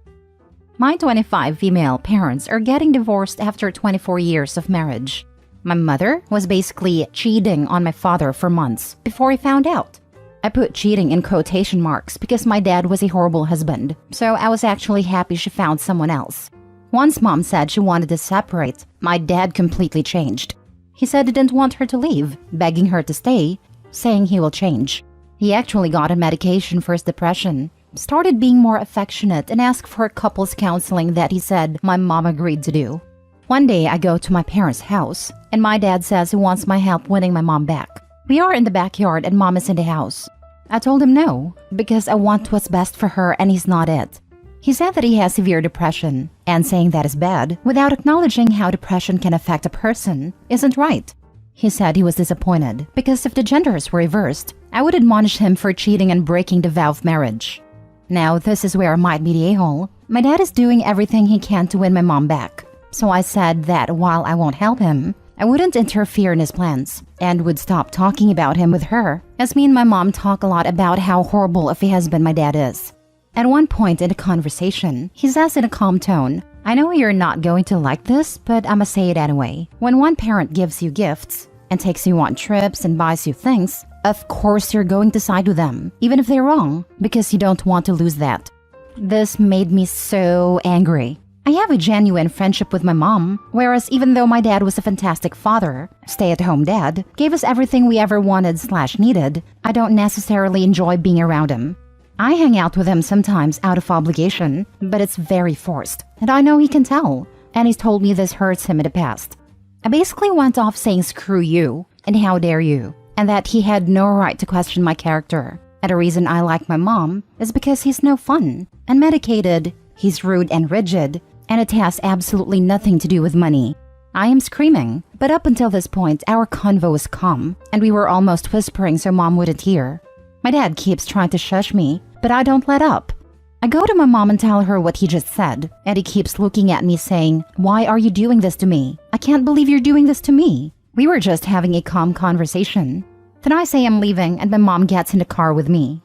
My 25 female parents are getting divorced after 24 years of marriage. My mother was basically cheating on my father for months before he found out. I put cheating in quotation marks because my dad was a horrible husband, so I was actually happy she found someone else. Once mom said she wanted to separate, my dad completely changed. He said he didn't want her to leave, begging her to stay, saying he will change. He actually got on medication for his depression, started being more affectionate, and asked for couples counseling that he said my mom agreed to do. One day I go to my parents' house, and my dad says he wants my help winning my mom back. We are in the backyard and mom is in the house. I told him no, because I want what's best for her and he's not it. He said that he has severe depression, and saying that is bad, without acknowledging how depression can affect a person, isn't right. He said he was disappointed, because if the genders were reversed, I would admonish him for cheating and breaking the vow of marriage. Now, this is where I might be the a-hole. My dad is doing everything he can to win my mom back. So I said that while I won't help him, I wouldn't interfere in his plans, and would stop talking about him with her, as me and my mom talk a lot about how horrible of a husband my dad is. At one point in the conversation, he says in a calm tone, "I know you're not going to like this, but I'ma say it anyway. When one parent gives you gifts, and takes you on trips and buys you things, of course you're going to side with them, even if they're wrong, because you don't want to lose that. This made me so angry. I have a genuine friendship with my mom, whereas even though my dad was a fantastic father, stay-at-home dad, gave us everything we ever wanted/needed, I don't necessarily enjoy being around him. I hang out with him sometimes out of obligation, but it's very forced, and I know he can tell, and he's told me this hurts him in the past. I basically went off saying screw you, and how dare you, and that he had no right to question my character. And the reason I like my mom is because he's no fun, unmedicated, he's rude and rigid, and it has absolutely nothing to do with money. I am screaming, but up until this point, our convo was calm, and we were almost whispering so mom wouldn't hear. My dad keeps trying to shush me, but I don't let up. I go to my mom and tell her what he just said, and he keeps looking at me saying, "Why are you doing this to me? I can't believe you're doing this to me." We were just having a calm conversation. Then I say I'm leaving, and my mom gets in the car with me.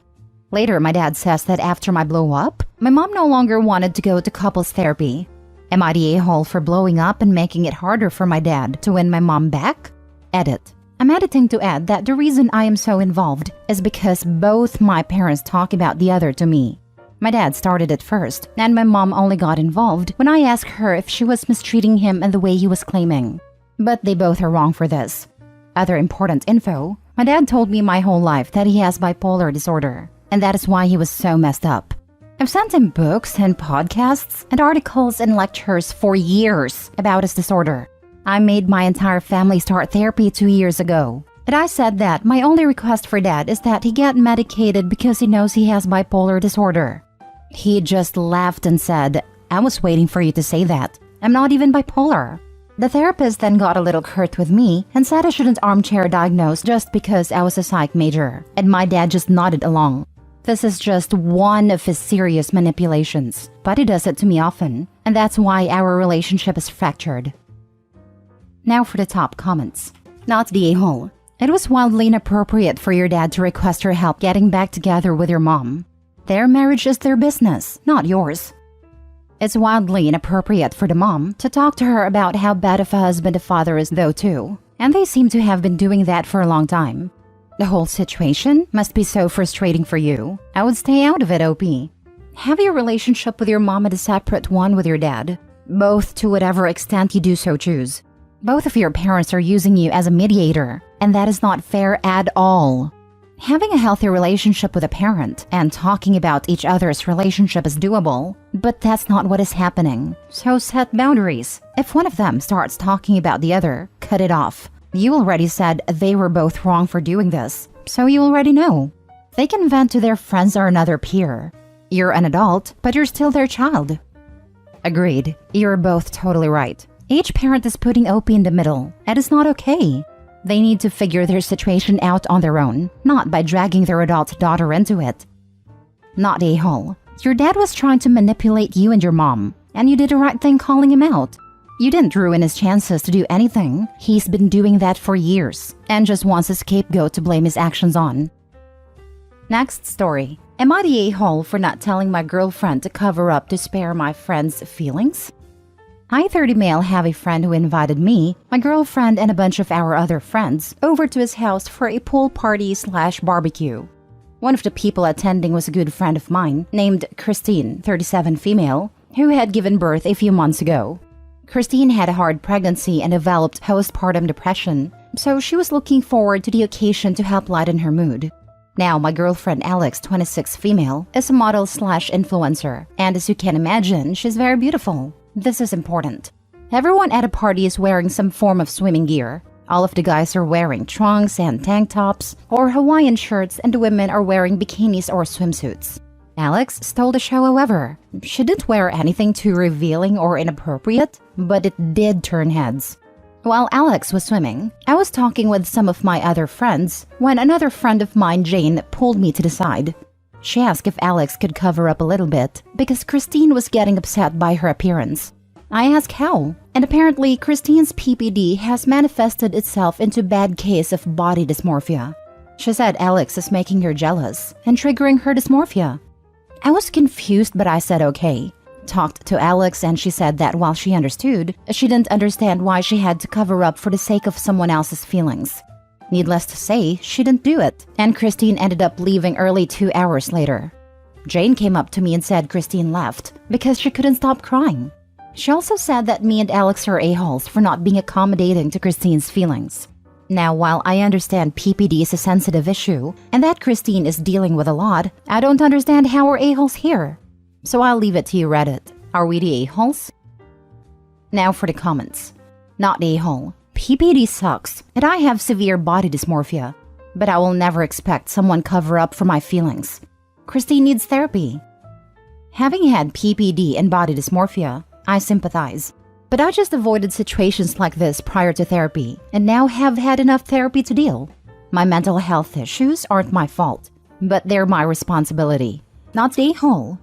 Later, my dad says that after my blow up, my mom no longer wanted to go to couples therapy. Am I the a-hole for blowing up and making it harder for my dad to win my mom back? Edit. I'm editing to add that the reason I am so involved is because both my parents talk about the other to me. My dad started it first, and my mom only got involved when I asked her if she was mistreating him in the way he was claiming. But they both are wrong for this. Other important info, my dad told me my whole life that he has bipolar disorder, and that is why he was so messed up. I've sent him books and podcasts and articles and lectures for years about his disorder. I made my entire family start therapy 2 years ago. But I said that my only request for dad is that he get medicated because he knows he has bipolar disorder. He just laughed and said, "I was waiting for you to say that. I'm not even bipolar." The therapist then got a little curt with me and said I shouldn't armchair diagnose just because I was a psych major, and my dad just nodded along. This is just one of his serious manipulations, but he does it to me often, and that's why our relationship is fractured. Now for the top comments. Not the a-hole. It was wildly inappropriate for your dad to request your help getting back together with your mom. Their marriage is their business, not yours. It's wildly inappropriate for the mom to talk to her about how bad of a husband the father is though too, and they seem to have been doing that for a long time. The whole situation must be so frustrating for you. I would stay out of it, OP. Have your relationship with your mom and a separate one with your dad, both to whatever extent you do so choose. Both of your parents are using you as a mediator, and that is not fair at all. Having a healthy relationship with a parent and talking about each other's relationship is doable, but that's not what is happening. So set boundaries. If one of them starts talking about the other, cut it off. You already said they were both wrong for doing this, so you already know. They can vent to their friends or another peer. You're an adult, but you're still their child. Agreed. You're both totally right. Each parent is putting OP in the middle, and it's not okay. They need to figure their situation out on their own, not by dragging their adult daughter into it. Not a-hole. Your dad was trying to manipulate you and your mom, and you did the right thing calling him out. You didn't ruin his chances to do anything. He's been doing that for years, and just wants a scapegoat to blame his actions on. Next story. Am I the a-hole for not telling my girlfriend to cover up to spare my friend's feelings? I, 30 male, have a friend who invited me, my girlfriend, and a bunch of our other friends over to his house for a pool party/barbecue. One of the people attending was a good friend of mine named Christine, 37 female, who had given birth a few months ago. Christine had a hard pregnancy and developed postpartum depression, so she was looking forward to the occasion to help lighten her mood. Now, my girlfriend Alex, 26 female, is a model/influencer, and as you can imagine, she's very beautiful. This is important. Everyone at a party is wearing some form of swimming gear. All of the guys are wearing trunks and tank tops or Hawaiian shirts, and the women are wearing bikinis or swimsuits. Alex stole the show, however. She didn't wear anything too revealing or inappropriate, but it did turn heads. While Alex was swimming, I was talking with some of my other friends when another friend of mine, Jane, pulled me to the side. She asked if Alex could cover up a little bit because Christine was getting upset by her appearance. I asked how, and apparently Christine's PPD has manifested itself into a bad case of body dysmorphia. She said Alex is making her jealous and triggering her dysmorphia. I was confused, but I said okay. Talked to Alex and she said that while she understood, she didn't understand why she had to cover up for the sake of someone else's feelings. Needless to say, she didn't do it, and Christine ended up leaving early 2 hours later. Jane came up to me and said Christine left because she couldn't stop crying. She also said that me and Alex are a-holes for not being accommodating to Christine's feelings. Now, while I understand PPD is a sensitive issue and that Christine is dealing with a lot, I don't understand how we're a-holes here. So I'll leave it to you, Reddit. Are we the a-holes? Now for the comments. Not a-hole. PPD sucks, and I have severe body dysmorphia. But I will never expect someone cover up for my feelings. Christine needs therapy. Having had PPD and body dysmorphia, I sympathize. But I just avoided situations like this prior to therapy, and now have had enough therapy to deal. My mental health issues aren't my fault, but they're my responsibility. Not the a-hole.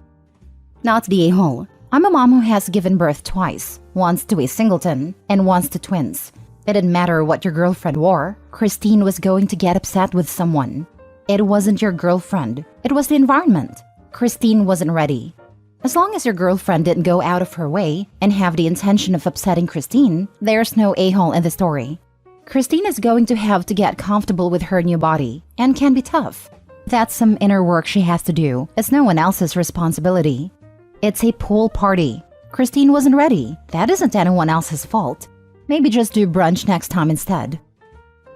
Not the a-hole. I'm a mom who has given birth twice, once to a singleton and once to twins. It didn't matter what your girlfriend wore, Christine was going to get upset with someone. It wasn't your girlfriend, it was the environment. Christine wasn't ready. As long as your girlfriend didn't go out of her way and have the intention of upsetting Christine, there's no a-hole in the story. Christine is going to have to get comfortable with her new body, and can be tough. That's some inner work she has to do. It's no one else's responsibility. It's a pool party. Christine wasn't ready. That isn't anyone else's fault. Maybe just do brunch next time instead.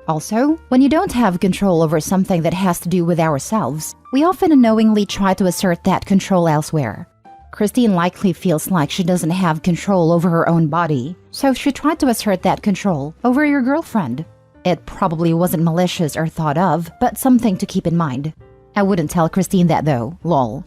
Also, when you don't have control over something that has to do with ourselves, we often unknowingly try to assert that control elsewhere. Christine likely feels like she doesn't have control over her own body, so she tried to assert that control over your girlfriend. It probably wasn't malicious or thought of, but something to keep in mind. I wouldn't tell Christine that though, lol.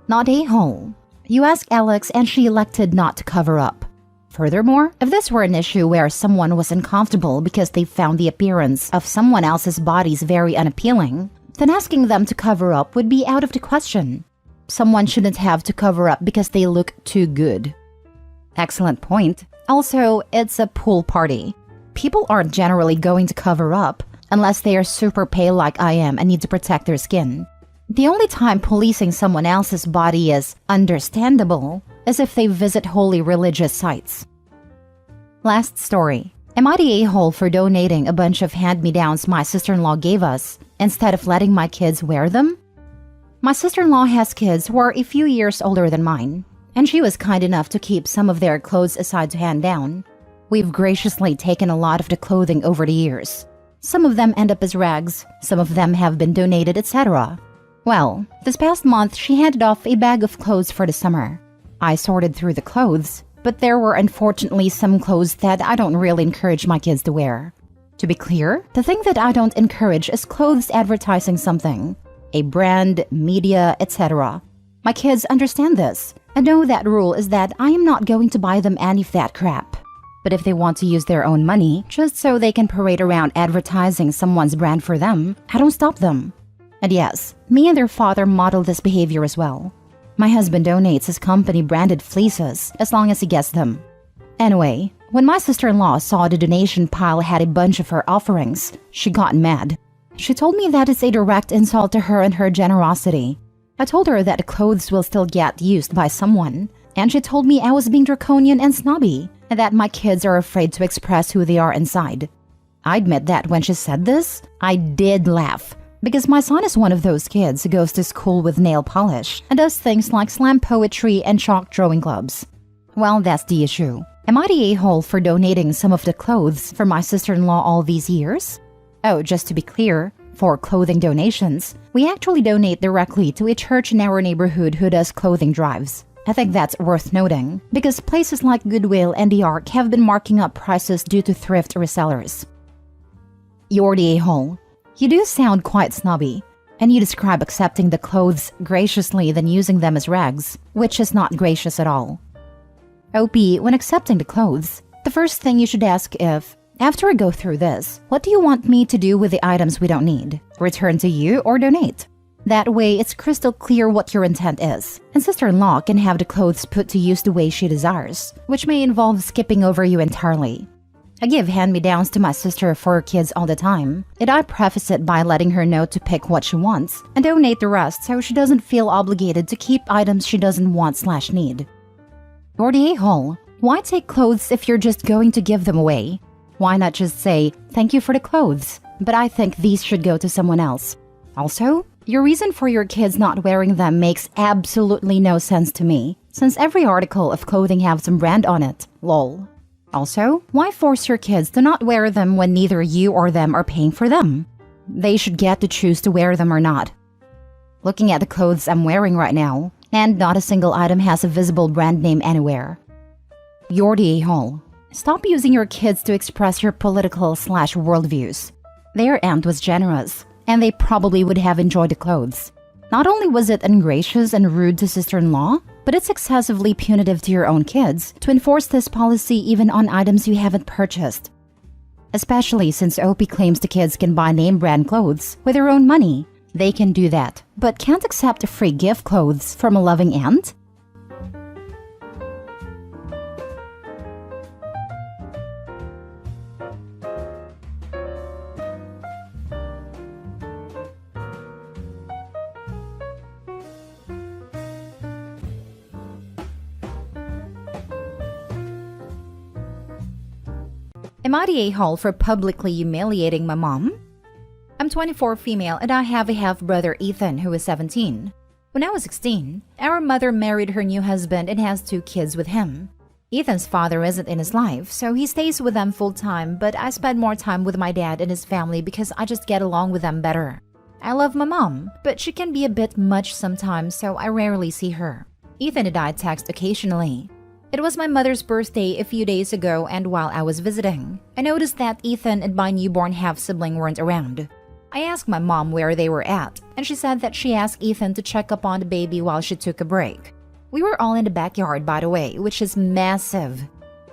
Not a-hole. You asked Alex and she elected not to cover up. Furthermore, if this were an issue where someone was uncomfortable because they found the appearance of someone else's bodies very unappealing, then asking them to cover up would be out of the question. Someone shouldn't have to cover up because they look too good. Excellent point. Also, it's a pool party. People aren't generally going to cover up unless they are super pale like I am and need to protect their skin. The only time policing someone else's body is understandable is if they visit holy religious sites. Last story. Am I the a-hole for donating a bunch of hand-me-downs my sister-in-law gave us instead of letting my kids wear them? My sister-in-law has kids who are a few years older than mine, and she was kind enough to keep some of their clothes aside to hand down. We've graciously taken a lot of the clothing over the years. Some of them end up as rags, some of them have been donated, etc. Well, this past month she handed off a bag of clothes for the summer. I sorted through the clothes, but there were unfortunately some clothes that I don't really encourage my kids to wear. To be clear, the thing that I don't encourage is clothes advertising something, a brand, media, etc. My kids understand this, and know that rule is that I am not going to buy them any of that crap. But if they want to use their own money, just so they can parade around advertising someone's brand for them, I don't stop them. And yes, me and their father model this behavior as well. My husband donates his company-branded fleeces as long as he gets them. Anyway, when my sister-in-law saw the donation pile had a bunch of her offerings, she got mad. She told me that it's a direct insult to her and her generosity. I told her that the clothes will still get used by someone, and she told me I was being draconian and snobby, and that my kids are afraid to express who they are inside. I admit that when she said this, I did laugh. Because my son is one of those kids who goes to school with nail polish and does things like slam poetry and chalk drawing clubs. Well, that's the issue. Am I the a-hole for donating some of the clothes for my sister-in-law all these years? Oh, just to be clear, for clothing donations, we actually donate directly to a church in our neighborhood who does clothing drives. I think that's worth noting, because places like Goodwill and the Ark have been marking up prices due to thrift resellers. You're the a-hole. You do sound quite snobby, and you describe accepting the clothes graciously than using them as rags, which is not gracious at all. OP, when accepting the clothes, the first thing you should ask if, after I go through this, what do you want me to do with the items we don't need? Return to you or donate? That way, it's crystal clear what your intent is, and sister-in-law can have the clothes put to use the way she desires, which may involve skipping over you entirely. I give hand-me-downs to my sister for her kids all the time, and I preface it by letting her know to pick what she wants and donate the rest so she doesn't feel obligated to keep items she doesn't want/need. You're the a-hole. Why take clothes if you're just going to give them away? Why not just say, thank you for the clothes, but I think these should go to someone else? Also, your reason for your kids not wearing them makes absolutely no sense to me, since every article of clothing have some brand on it, lol. Also, why force your kids to not wear them when neither you or them are paying for them? They should get to choose to wear them or not. Looking at the clothes I'm wearing right now, and not a single item has a visible brand name anywhere. You're the a-hole. Stop using your kids to express your political/worldviews. Their aunt was generous, and they probably would have enjoyed the clothes. Not only was it ungracious and rude to sister-in-law, but it's excessively punitive to your own kids to enforce this policy even on items you haven't purchased. Especially since OP claims the kids can buy name brand clothes with their own money. They can do that, but can't accept free gift clothes from a loving aunt? Am I the a-hole for publicly humiliating my mom? I'm 24 female and I have a half-brother Ethan who is 17. When I was 16, our mother married her new husband and has 2 kids with him. Ethan's father isn't in his life, so he stays with them full-time, but I spend more time with my dad and his family because I just get along with them better. I love my mom, but she can be a bit much sometimes, so I rarely see her. Ethan and I text occasionally. It was my mother's birthday a few days ago, and while I was visiting, I noticed that Ethan and my newborn half-sibling weren't around. I asked my mom where they were at, and she said that she asked Ethan to check up on the baby while she took a break. We were all in the backyard, by the way, which is massive.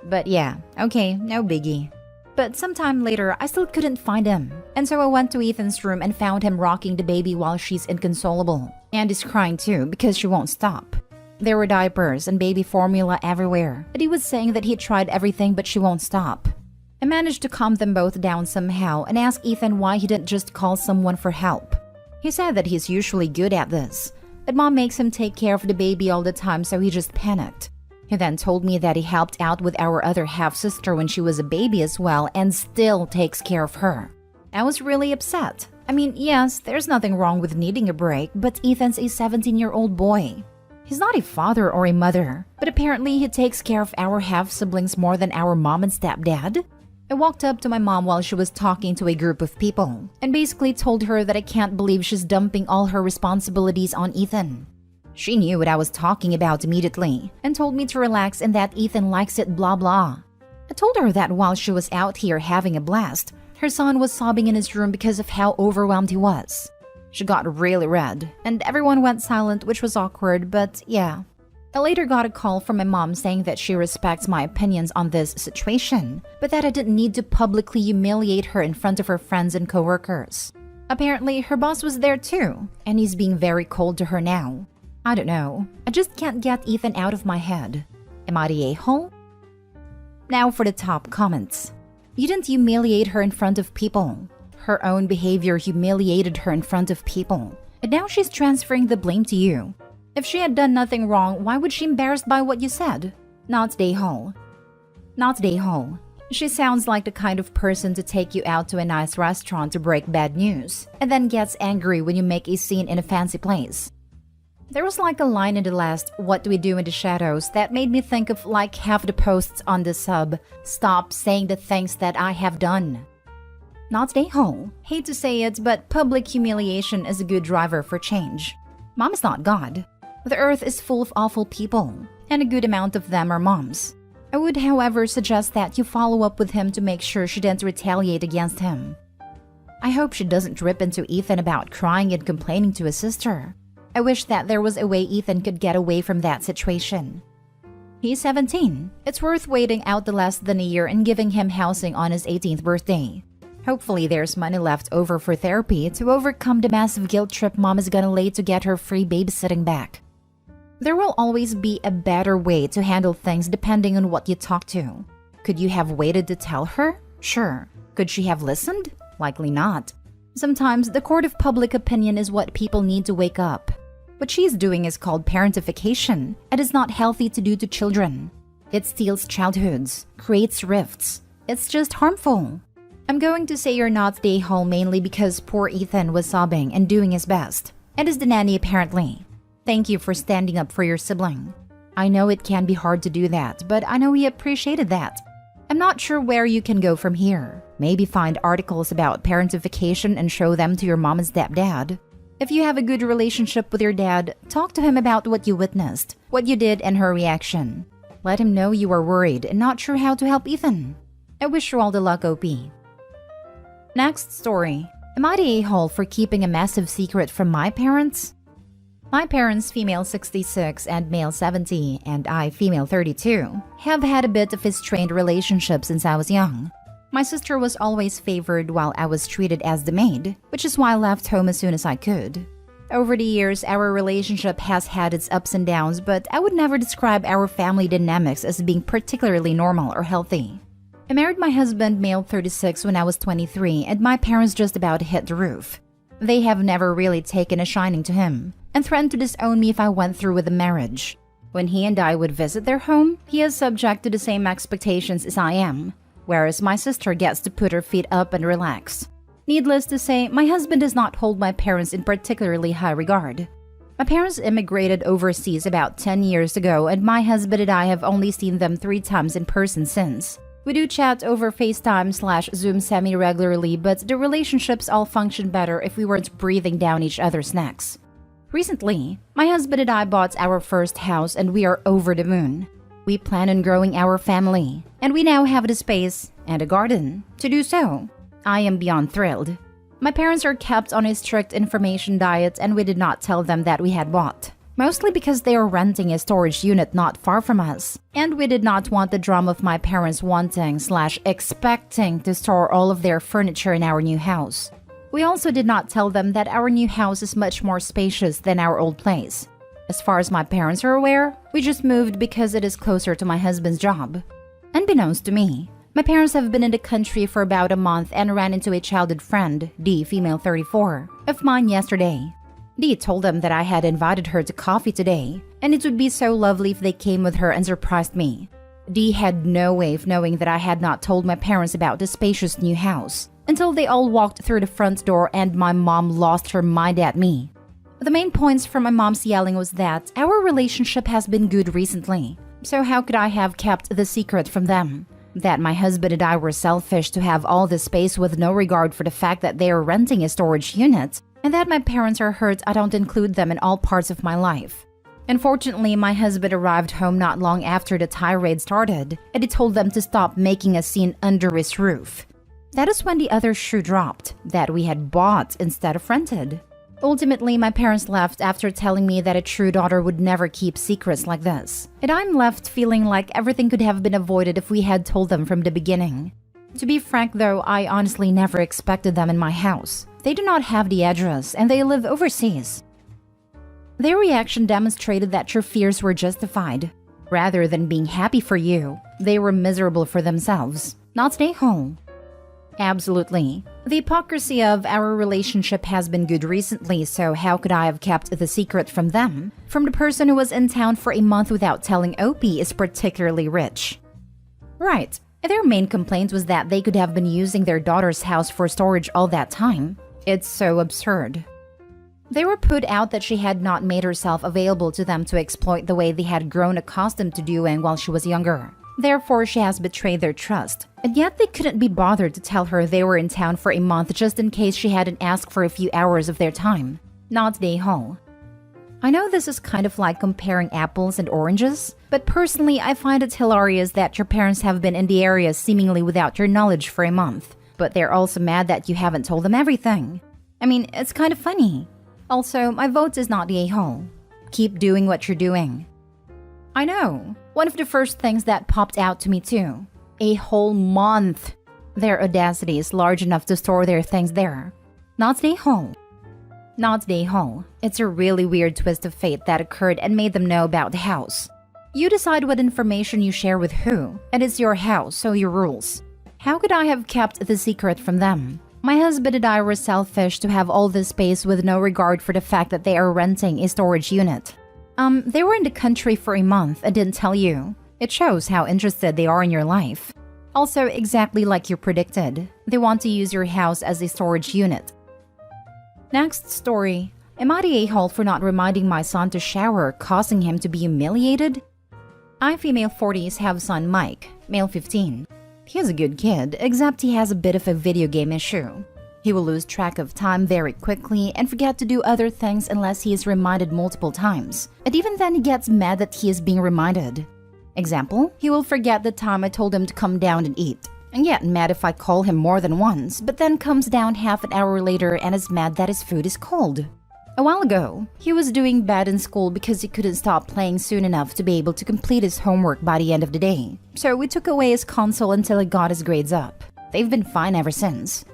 But yeah, okay, no biggie. But sometime later, I still couldn't find him, and so I went to Ethan's room and found him rocking the baby while she's inconsolable. And he's crying too because she won't stop. There were diapers and baby formula everywhere, and he was saying that he tried everything but she won't stop. I managed to calm them both down somehow and asked Ethan why he didn't just call someone for help. He said that he's usually good at this, but mom makes him take care of the baby all the time, so he just panicked. He then told me that he helped out with our other half-sister when she was a baby as well and still takes care of her. I was really upset. I mean, yes, there's nothing wrong with needing a break, but Ethan's a 17-year-old boy. He's not a father or a mother, but apparently he takes care of our half-siblings more than our mom and stepdad. I walked up to my mom while she was talking to a group of people and basically told her that I can't believe she's dumping all her responsibilities on Ethan. She knew what I was talking about immediately and told me to relax and that Ethan likes it blah blah. I told her that while she was out here having a blast, her son was sobbing in his room because of how overwhelmed he was. She got really red, and everyone went silent, which was awkward, but yeah. I later got a call from my mom saying that she respects my opinions on this situation, but that I didn't need to publicly humiliate her in front of her friends and coworkers. Apparently, her boss was there too, and he's being very cold to her now. I don't know. I just can't get Ethan out of my head. Am I the a-hole? Now for the top comments. You didn't humiliate her in front of people. Her own behavior humiliated her in front of people, and now she's transferring the blame to you. If she had done nothing wrong, why would she be embarrassed by what you said? Not the a-hole. Not the a-hole. She sounds like the kind of person to take you out to a nice restaurant to break bad news, and then gets angry when you make a scene in a fancy place. There was like a line in the last What Do We Do in the Shadows that made me think of like half the posts on the sub, stop saying the things that I have done. Not the a-hole. Hate to say it, but public humiliation is a good driver for change. Mom is not God. The earth is full of awful people, and a good amount of them are moms. I would, however, suggest that you follow up with him to make sure she didn't retaliate against him. I hope she doesn't rip into Ethan about crying and complaining to his sister. I wish that there was a way Ethan could get away from that situation. He's 17. It's worth waiting out the less than a year and giving him housing on his 18th birthday. Hopefully there's money left over for therapy to overcome the massive guilt trip mom is gonna lay to get her free babysitting back. There will always be a better way to handle things depending on what you talk to. Could you have waited to tell her? Sure. Could she have listened? Likely not. Sometimes the court of public opinion is what people need to wake up. What she's doing is called parentification and is not healthy to do to children. It steals childhoods, creates rifts. It's just harmful. I'm going to say you're not the a-hole mainly because poor Ethan was sobbing and doing his best, and is the nanny apparently. Thank you for standing up for your sibling. I know it can be hard to do that, but I know he appreciated that. I'm not sure where you can go from here. Maybe find articles about parentification and show them to your mom and stepdad. If you have a good relationship with your dad, talk to him about what you witnessed, what you did, and her reaction. Let him know you are worried and not sure how to help Ethan. I wish you all the luck, OP. Next story. Am I the a-hole for keeping a massive secret from my parents? My parents, female 66 and male 70, and I, female 32, have had a bit of a strained relationship since I was young. My sister was always favored while I was treated as the maid, which is why I left home as soon as I could. Over the years, our relationship has had its ups and downs, but I would never describe our family dynamics as being particularly normal or healthy. I married my husband, male 36, when I was 23, and my parents just about hit the roof. They have never really taken a shining to him, and threatened to disown me if I went through with the marriage. When he and I would visit their home, he is subject to the same expectations as I am, whereas my sister gets to put her feet up and relax. Needless to say, my husband does not hold my parents in particularly high regard. My parents immigrated overseas about 10 years ago, and my husband and I have only seen them 3 times in person since. We do chat over FaceTime/Zoom semi-regularly, but the relationships all function better if we weren't breathing down each other's necks. Recently, my husband and I bought our first house and we are over the moon. We plan on growing our family, and we now have the space and a garden to do so. I am beyond thrilled. My parents are kept on a strict information diet, and we did not tell them that we had bought. Mostly because they are renting a storage unit not far from us, and we did not want the drama of my parents wanting/expecting to store all of their furniture in our new house. We also did not tell them that our new house is much more spacious than our old place. As far as my parents are aware, we just moved because it is closer to my husband's job. Unbeknownst to me, my parents have been in the country for about a month and ran into a childhood friend, D, female 34, of mine yesterday. Dee told them that I had invited her to coffee today, and it would be so lovely if they came with her and surprised me. Dee had no way of knowing that I had not told my parents about the spacious new house, until they all walked through the front door and my mom lost her mind at me. The main points from my mom's yelling was that our relationship has been good recently, so how could I have kept the secret from them? That my husband and I were selfish to have all this space with no regard for the fact that they are renting a storage unit, and that my parents are hurt I don't include them in all parts of my life. Unfortunately, my husband arrived home not long after the tirade started, and he told them to stop making a scene under his roof. That is when the other shoe dropped, that we had bought instead of rented. Ultimately, my parents left after telling me that a true daughter would never keep secrets like this, and I'm left feeling like everything could have been avoided if we had told them from the beginning. To be frank though, I honestly never expected them in my house. They do not have the address, and they live overseas. Their reaction demonstrated that your fears were justified. Rather than being happy for you, they were miserable for themselves, not stay home. Absolutely. The hypocrisy of our relationship has been good recently, so how could I have kept the secret from them? From the person who was in town for a month without telling OP is particularly rich. Right. Their main complaint was that they could have been using their daughter's house for storage all that time. It's so absurd. They were put out that she had not made herself available to them to exploit the way they had grown accustomed to doing while she was younger. Therefore, she has betrayed their trust. And yet they couldn't be bothered to tell her they were in town for a month just in case she hadn't asked for a few hours of their time. Not day home. I know this is kind of like comparing apples and oranges, but personally I find it hilarious that your parents have been in the area seemingly without your knowledge for a month, but they're also mad that you haven't told them everything. I mean, it's kind of funny. Also, my vote is not the a-hole. Keep doing what you're doing. I know. One of the first things that popped out to me too. A whole month. Their audacity is large enough to store their things there. Not the a-hole. Not the a-hole. It's a really weird twist of fate that occurred and made them know about the house. You decide what information you share with who, and it's your house, so your rules. How could I have kept the secret from them? My husband and I were selfish to have all this space with no regard for the fact that they are renting a storage unit. They were in the country for a month and didn't tell you. It shows how interested they are in your life. Also, exactly like you predicted, they want to use your house as a storage unit. Next story. Am I the a-hole for not reminding my son to shower, causing him to be humiliated? I, female 40s, have son Mike, male 15. He is a good kid, except he has a bit of a video game issue. He will lose track of time very quickly and forget to do other things unless he is reminded multiple times. And even then, he gets mad that he is being reminded. Example, he will forget the time I told him to come down and eat, and get mad if I call him more than once, but then comes down half an hour later and is mad that his food is cold. A while ago, he was doing bad in school because he couldn't stop playing soon enough to be able to complete his homework by the end of the day. So we took away his console until he got his grades up. They've been fine ever since.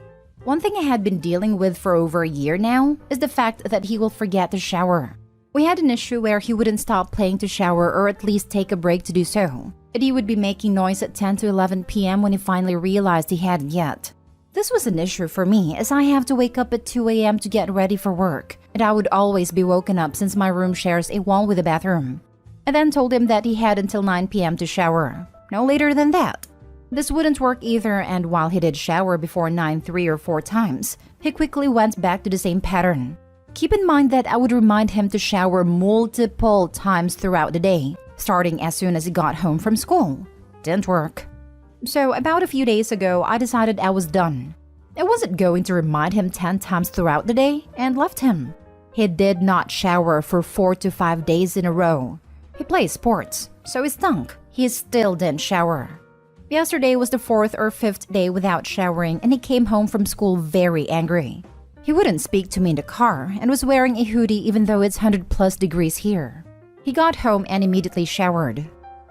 One thing I had been dealing with for over a year now is the fact that he will forget to shower. We had an issue where he wouldn't stop playing to shower or at least take a break to do so. And he would be making noise at 10 to 11 p.m. when he finally realized he hadn't yet. This was an issue for me as I have to wake up at 2 a.m. to get ready for work, and I would always be woken up since my room shares a wall with a bathroom. I then told him that he had until 9 p.m. to shower, no later than that. This wouldn't work either, and while he did shower before 9 3 or 4 times, he quickly went back to the same pattern. Keep in mind that I would remind him to shower multiple times throughout the day, starting as soon as he got home from school. Didn't work. So about a few days ago, I decided I was done. I wasn't going to remind him 10 times throughout the day and left him. He did not shower for 4 to 5 days in a row. He plays sports, so he stunk. He still didn't shower. Yesterday was the 4th or 5th day without showering, and he came home from school very angry. He wouldn't speak to me in the car and was wearing a hoodie even though it's 100+ degrees here. He got home and immediately showered.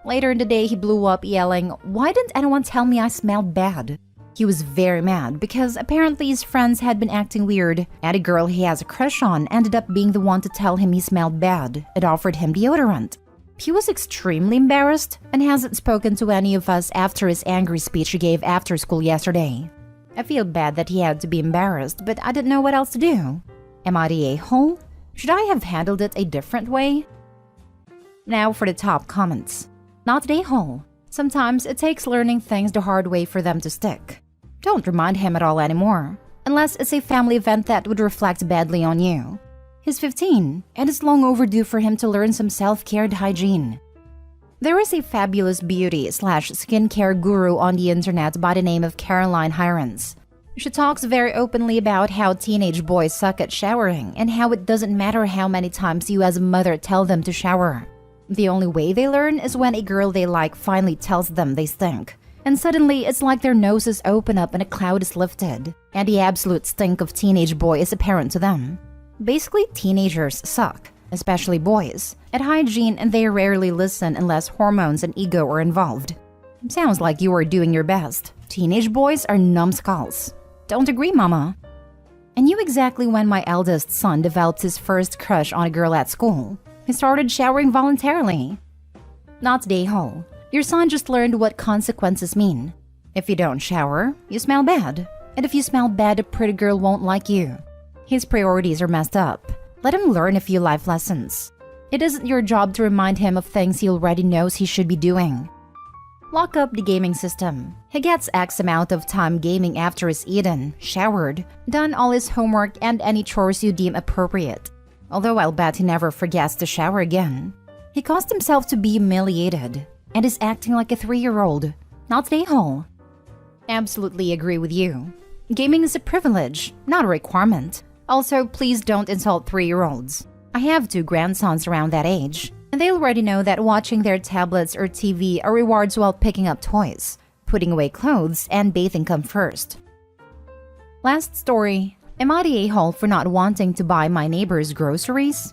Later in the day, he blew up yelling, "Why didn't anyone tell me I smelled bad?" He was very mad because apparently his friends had been acting weird, and a girl he has a crush on ended up being the one to tell him he smelled bad and offered him deodorant. He was extremely embarrassed and hasn't spoken to any of us after his angry speech he gave after school yesterday. I feel bad that he had to be embarrassed, but I didn't know what else to do. Am I the a-hole? Should I have handled it a different way? Now for the top comments. Not the a-hole. Sometimes it takes learning things the hard way for them to stick. Don't remind him at all anymore, unless it's a family event that would reflect badly on you. He's 15, and it's long overdue for him to learn some self-care and hygiene. There is a fabulous beauty/skincare guru on the internet by the name of Caroline Hirons. She talks very openly about how teenage boys suck at showering and how it doesn't matter how many times you as a mother tell them to shower. The only way they learn is when a girl they like finally tells them they stink. And suddenly, it's like their noses open up and a cloud is lifted, and the absolute stink of teenage boy is apparent to them. Basically, teenagers suck, especially boys, at hygiene, and they rarely listen unless hormones and ego are involved. Sounds like you are doing your best. Teenage boys are numbskulls. Don't agree, mama? I knew exactly when my eldest son developed his first crush on a girl at school. He started showering voluntarily. Not the a-hole. Your son just learned what consequences mean. If you don't shower, you smell bad. And if you smell bad, a pretty girl won't like you. His priorities are messed up. Let him learn a few life lessons. It isn't your job to remind him of things he already knows he should be doing. Lock up the gaming system. He gets X amount of time gaming after he's eaten, showered, done all his homework, and any chores you deem appropriate. Although I'll bet he never forgets to shower again. He caused himself to be humiliated and is acting like a 3-year-old, not the a-hole. Absolutely agree with you. Gaming is a privilege, not a requirement. Also, please don't insult 3-year-olds. I have 2 grandsons around that age, and they already know that watching their tablets or TV are rewards while picking up toys, putting away clothes, and bathing come first. Last story. Am I the a-hole for not wanting to buy my neighbor's groceries?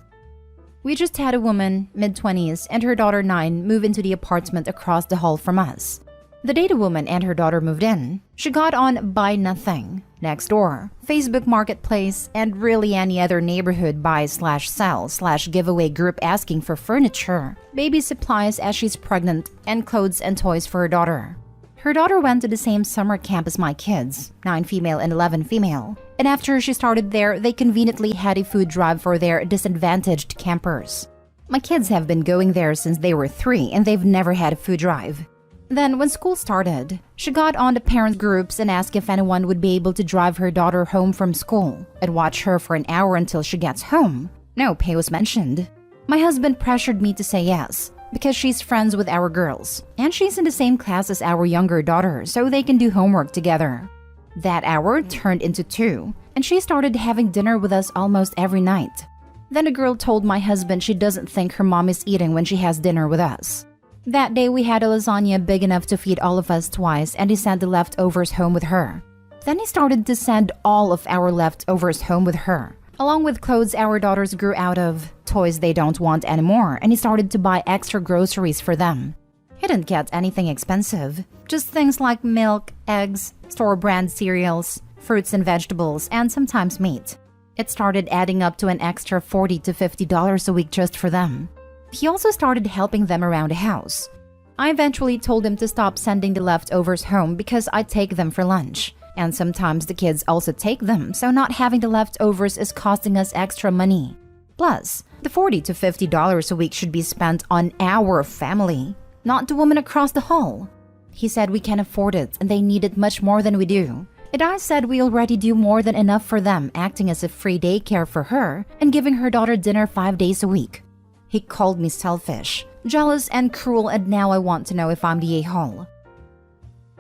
We just had a woman, mid-20s, and her daughter 9 move into the apartment across the hall from us. The day the woman and her daughter moved in, she got on Buy Nothing, Nextdoor, Facebook Marketplace, and really any other neighborhood buy/sell/giveaway group asking for furniture, baby supplies as she's pregnant, and clothes and toys for her daughter. Her daughter went to the same summer camp as my kids, 9 female and 11 female. And after she started there, they conveniently had a food drive for their disadvantaged campers. My kids have been going there since they were 3 and they've never had a food drive. Then when school started, she got on the parent groups and asked if anyone would be able to drive her daughter home from school and watch her for an hour until she gets home. No pay was mentioned. My husband pressured me to say yes, because she's friends with our girls, and she's in the same class as our younger daughter, so they can do homework together. That hour turned into 2, and she started having dinner with us almost every night. Then the girl told my husband she doesn't think her mom is eating when she has dinner with us. That day we had a lasagna big enough to feed all of us twice, and he sent the leftovers home with her. Then he started to send all of our leftovers home with her, along with clothes our daughters grew out of, toys they don't want anymore, and he started to buy extra groceries for them. He didn't get anything expensive, just things like milk, eggs, store-brand cereals, fruits and vegetables, and sometimes meat. It started adding up to an extra $40 to $50 a week just for them. He also started helping them around the house. I eventually told him to stop sending the leftovers home because I take them for lunch. And sometimes the kids also take them, so not having the leftovers is costing us extra money. Plus, the $40 to $50 a week should be spent on our family, not the woman across the hall. He said we can afford it and they need it much more than we do. And I said we already do more than enough for them, acting as a free daycare for her and giving her daughter dinner 5 days a week. He called me selfish, jealous, and cruel, and now I want to know if I'm the a-hole.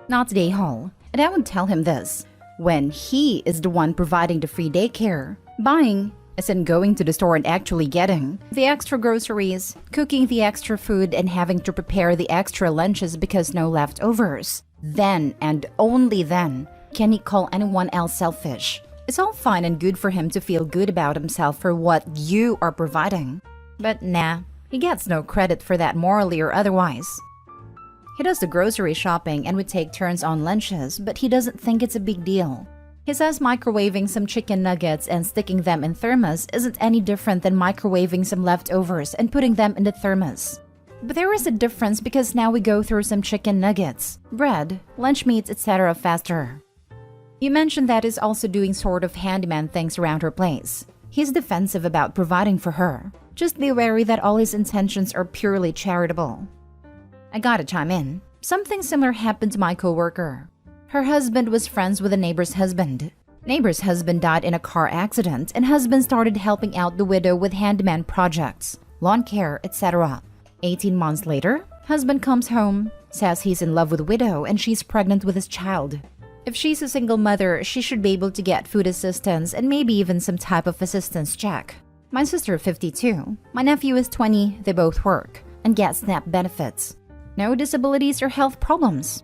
Not the a-hole, and I would tell him this. When he is the one providing the free daycare, buying, as in going to the store and actually getting, the extra groceries, cooking the extra food, and having to prepare the extra lunches because no leftovers, then and only then can he call anyone else selfish. It's all fine and good for him to feel good about himself for what you are providing. But nah, he gets no credit for that morally or otherwise. He does the grocery shopping and we take turns on lunches, but he doesn't think it's a big deal. He says microwaving some chicken nuggets and sticking them in thermos isn't any different than microwaving some leftovers and putting them in the thermos. But there is a difference because now we go through some chicken nuggets, bread, lunch meats, etc. faster. You mentioned that he's also doing sort of handyman things around her place. He's defensive about providing for her. Just be wary that all his intentions are purely charitable. I gotta chime in. Something similar happened to my coworker. Her husband was friends with a neighbor's husband. Neighbor's husband died in a car accident, and husband started helping out the widow with handyman projects, lawn care, etc. 18 months later, husband comes home, says he's in love with widow and she's pregnant with his child. If she's a single mother, she should be able to get food assistance and maybe even some type of assistance check. My sister 52, my nephew is 20, they both work, and get SNAP benefits. No disabilities or health problems.